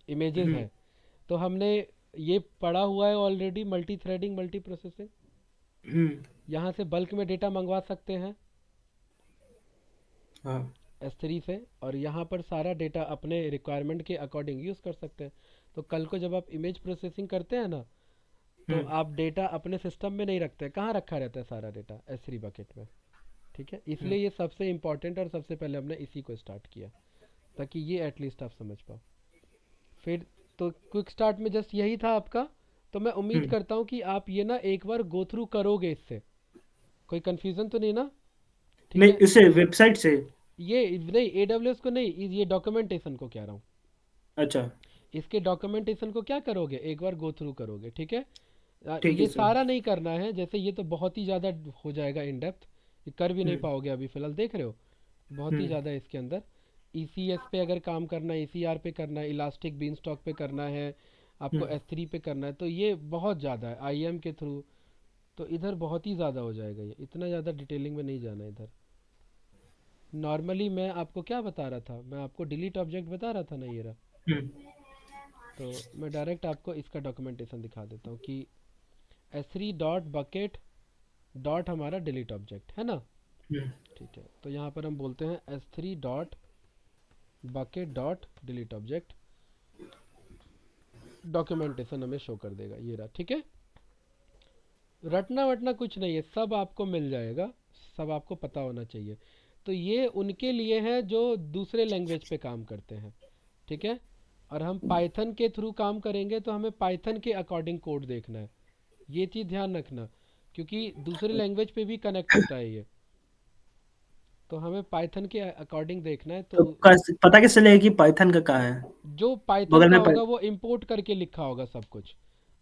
इमेजेस हम्म। हैं, तो हमने ये पड़ा हुआ है already, multi threading multi processing. Hmm. यहाँ से बल्क में डेटा मंगवा सकते हैं हाँ। S3 से, और यहाँ पर सारा डेटा अपने रिक्वायरमेंट के अकॉर्डिंग यूज़ कर सकते हैं। तो कल को जब आप इमेज प्रोसेसिंग करते हैं ना, तो हम्म। आप डेटा अपने सिस्टम में नहीं रखते, कहाँ रखा रहता है सारा डेटा? S3 बकेट में। ठीक है, हम्म। इसलिए ये सबसे इम्पॉर्टेंट और सबसे पहले हमने इसी को स्टार्ट किया, ताकि ये एटलीस्ट आप समझ पाओ। फिर तो क्विक स्टार्ट में जस्ट यही था आपका। तो मैं उम्मीद हम्म। करता हूँ कि आप ये ना एक बार गो थ्रू करोगे, इससे कोई कन्फ्यूज़न तो नहीं ना? ठीक नहीं, है। इसे वेबसाइट से। ये नहीं, AWS को नहीं, ये डॉक्यूमेंटेशन को कह रहा हूँ। अच्छा। इसके डॉक्यूमेंटेशन को क्या करोगे, एक बार गो थ्रू करोगे, ठीक है। ठीक है ये सर। सारा नहीं करना है, जैसे ये तो बहुत ही ज़्यादा हो जाएगा इन डेप्थ, ये कर भी नहीं हम्म। पाओगे अभी फ़िलहाल, देख रहे हो बहुत ही हम्म। ज़्यादा है इसके अंदर। ECS पे अगर काम करना है, ECR पे करना है, इलास्टिक बीन स्टॉक पे करना है, आपको हम्म। S3 पे करना है, तो ये बहुत ज़्यादा है IAM के थ्रू। तो इधर बहुत ही ज़्यादा हो जाएगा, ये इतना ज़्यादा डिटेलिंग में नहीं जाना इधर। नॉर्मली मैं आपको क्या बता रहा था, मैं आपको डिलीट ऑब्जेक्ट बता रहा था ना, ये रहा। हम्म। तो मैं डायरेक्ट आपको इसका डॉक्यूमेंटेशन दिखा देता हूँ कि S3 डॉट बकेट डॉट हमारा डिलीट ऑब्जेक्ट है ना। हम्म। ठीक है, तो यहाँ पर हम बोलते हैं S3 dot bucket dot delete object, documentation हमें शो कर देगा, ये रहा। ठीक है, रटना वटना कुछ नहीं है, सब आपको मिल जाएगा, सब आपको पता होना चाहिए। तो ये उनके लिए है जो दूसरे लैंग्वेज पे काम करते हैं, ठीक है। और हम पाइथन के थ्रू काम करेंगे तो हमें पाइथन के अकॉर्डिंग कोड देखना है, ये चीज़ ध्यान रखना, क्योंकि दूसरे लैंग्वेज पे भी कनेक्ट होता है ये। तो हमें पाइथन के अकॉर्डिंग देखना है। तो तो पता कैसे चलेगा कि पाइथन का कहाँ है? जो पाइथन बगल का में होगा वो इंपोर्ट करके लिखा होगा सब कुछ,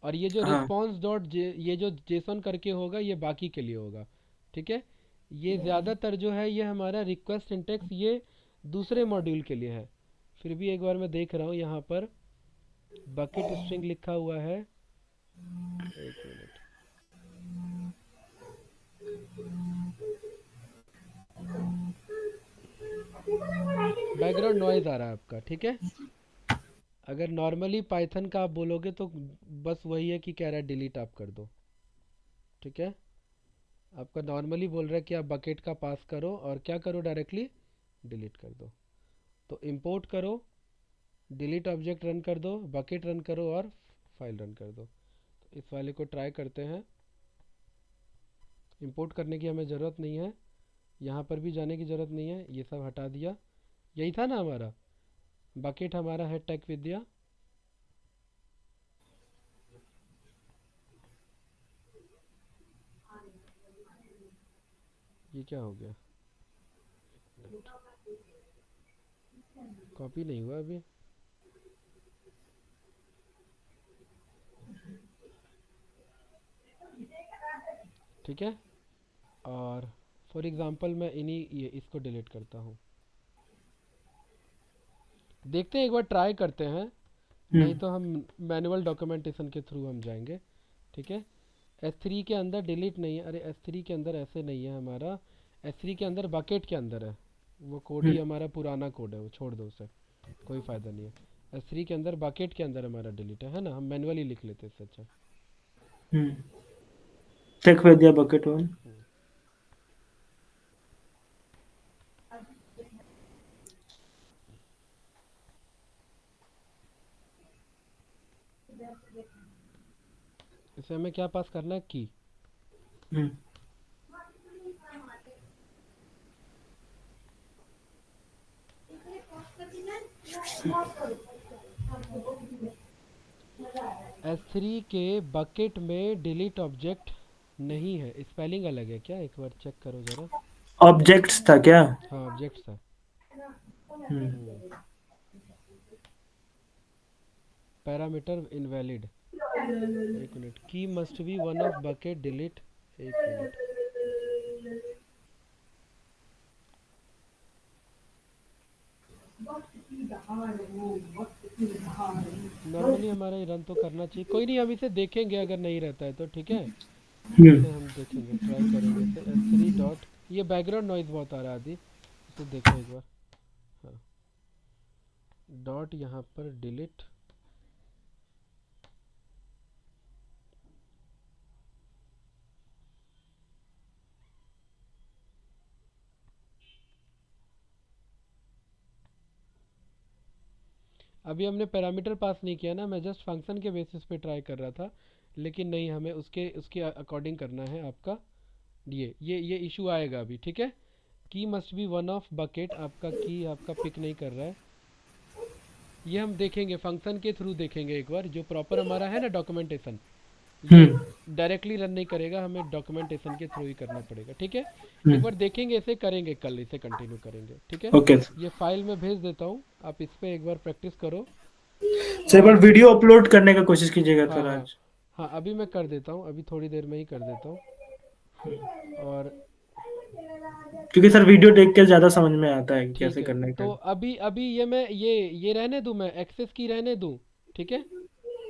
और ये जो हाँ। रिस्पॉन्स डॉट ये जो जेसन करके होगा, ये बाकी के लिए होगा। ठीक है, ये ज़्यादातर जो है ये हमारा रिक्वेस्ट सिंटेक्स ये दूसरे मॉड्यूल के लिए है। फिर भी एक बार मैं देख रहा हूँ यहाँ पर बकेट स्ट्रिंग लिखा हुआ है, एक मिनट। बैकग्राउंड नॉइज़ आ रहा है आपका, ठीक है। अगर नॉर्मली पाइथन का आप बोलोगे तो बस वही है कि कह रहा है डिलीट आप कर दो, ठीक है। आपका नॉर्मली बोल रहा है कि आप बकेट का पास करो और क्या करो, डायरेक्टली डिलीट कर दो। तो इंपोर्ट करो, डिलीट ऑब्जेक्ट रन कर दो, बकेट रन करो और फाइल रन कर दो। तो इस वाले को ट्राई करते हैं। इंपोर्ट करने की हमें ज़रूरत नहीं है, यहाँ पर भी जाने की ज़रूरत नहीं है, ये सब हटा दिया। यही था ना हमारा बकेट, हमारा है टेक विद्या। ये क्या हो गया, कॉपी नहीं हुआ अभी। ठीक है, और फॉर एग्ज़ाम्पल मैं इन्हीं ये इसको डिलीट करता हूँ। देखते हैं, एक बार ट्राई करते हैं, नहीं हम्म। तो हम मैनुअल डॉक्यूमेंटेशन के थ्रू हम जाएंगे। ठीक है, S3 के अंदर डिलीट नहीं है, अरे S3 के अंदर ऐसे नहीं है हमारा, S3 के अंदर बकेट के अंदर है। वो कोड ही हम्म। हमारा पुराना कोड है, वो छोड़ दो उसे, कोई फ़ायदा नहीं है। S3 के अंदर बकेट के अंदर हमारा डिलीट है ना, हम मैनुअली लिख लेते इससे अच्छा। हम्म। Take Vidya bucket one. हम्म, इसे हमें क्या पास करना है, की। हम्म। S3 के बकेट में डिलीट ऑब्जेक्ट नहीं है, स्पेलिंग अलग है क्या, एक बार चेक करो ज़रा। ऑब्जेक्ट्स था क्या? हाँ, ऑब्जेक्ट्स है। हम्म। हम्म, पैरामीटर इनवैलिड, एक मिनट, की must be one of bucket delete, एक मिनट। नॉर्मली हमारा ये रन तो करना चाहिए, कोई नहीं, हम इसे देखेंगे, अगर नहीं रहता है तो ठीक है। हम्म। इसे हम देखेंगे, ट्राई करेंगे इसे। S3 डॉट, ये बैकग्राउंड नॉइज़ बहुत आ रहा है आदि, इसे देखो एक बार। हाँ, डॉट यहाँ पर डिलीट, अभी हमने पैरामीटर पास नहीं किया ना, मैं जस्ट फंक्शन के बेसिस पे ट्राई कर रहा था, लेकिन नहीं, हमें उसके उसके अकॉर्डिंग करना है आपका। ये इशू आएगा अभी, ठीक है। की must be one of bucket, आपका की आपका पिक नहीं कर रहा है। ये हम देखेंगे फंक्शन के थ्रू, देखेंगे एक बार जो प्रॉपर हमारा है ना डॉक्यूमेंटेशन, ये हम्म। डायरेक्टली रन नहीं करेगा, हमें डॉक्यूमेंटेशन के थ्रू ही करना पड़ेगा, ठीक है। एक हम्म। बार देखेंगे, इसे करेंगे, कल इसे कंटिन्यू करेंगे, ठीक है। ओके ये फाइल में भेज देता हूँ, आप इस पर एक बार प्रैक्टिस करो। सर, एक बार और वीडियो अपलोड करने का कोशिश कीजिएगा हाँ सर हाँ आज। हाँ, अभी मैं कर देता हूँ, अभी थोड़ी देर में ही कर देता हूँ। और क्योंकि सर वीडियो देख के ज्यादा समझ में आता है कि ठीक कैसे है, करने तो का। अभी अभी ये मैं ये रहने दूँ, मैं एक्सेस की रहने दूँ, ठीक है।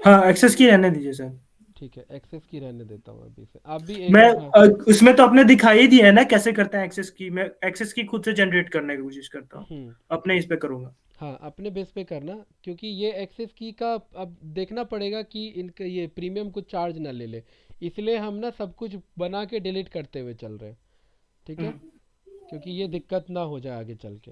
हाँ, एक्सेस की रहने दीजिए सर। ठीक है, एक्सेस की रहने देता हूँ अभी से, आप भी एक मैं बार, हाँ। उसमें तो आपने दिखाई ही दिया है ना कैसे करते हैं एक्सेस की। मैं एक्सेस की खुद से जनरेट करने की कोशिश करता हूँ, हम्म। अपने इस पे करूंगा। हाँ, अपने बेस पे करना, क्योंकि ये एक्सेस की का अब देखना पड़ेगा कि इनका ये प्रीमियम कुछ चार्ज ना ले ले, इसलिए हम ना सब कुछ बना के डिलीट करते हुए चल रहे हैं, ठीक है, हम्म। क्योंकि ये दिक्कत ना हो जाए आगे चल के।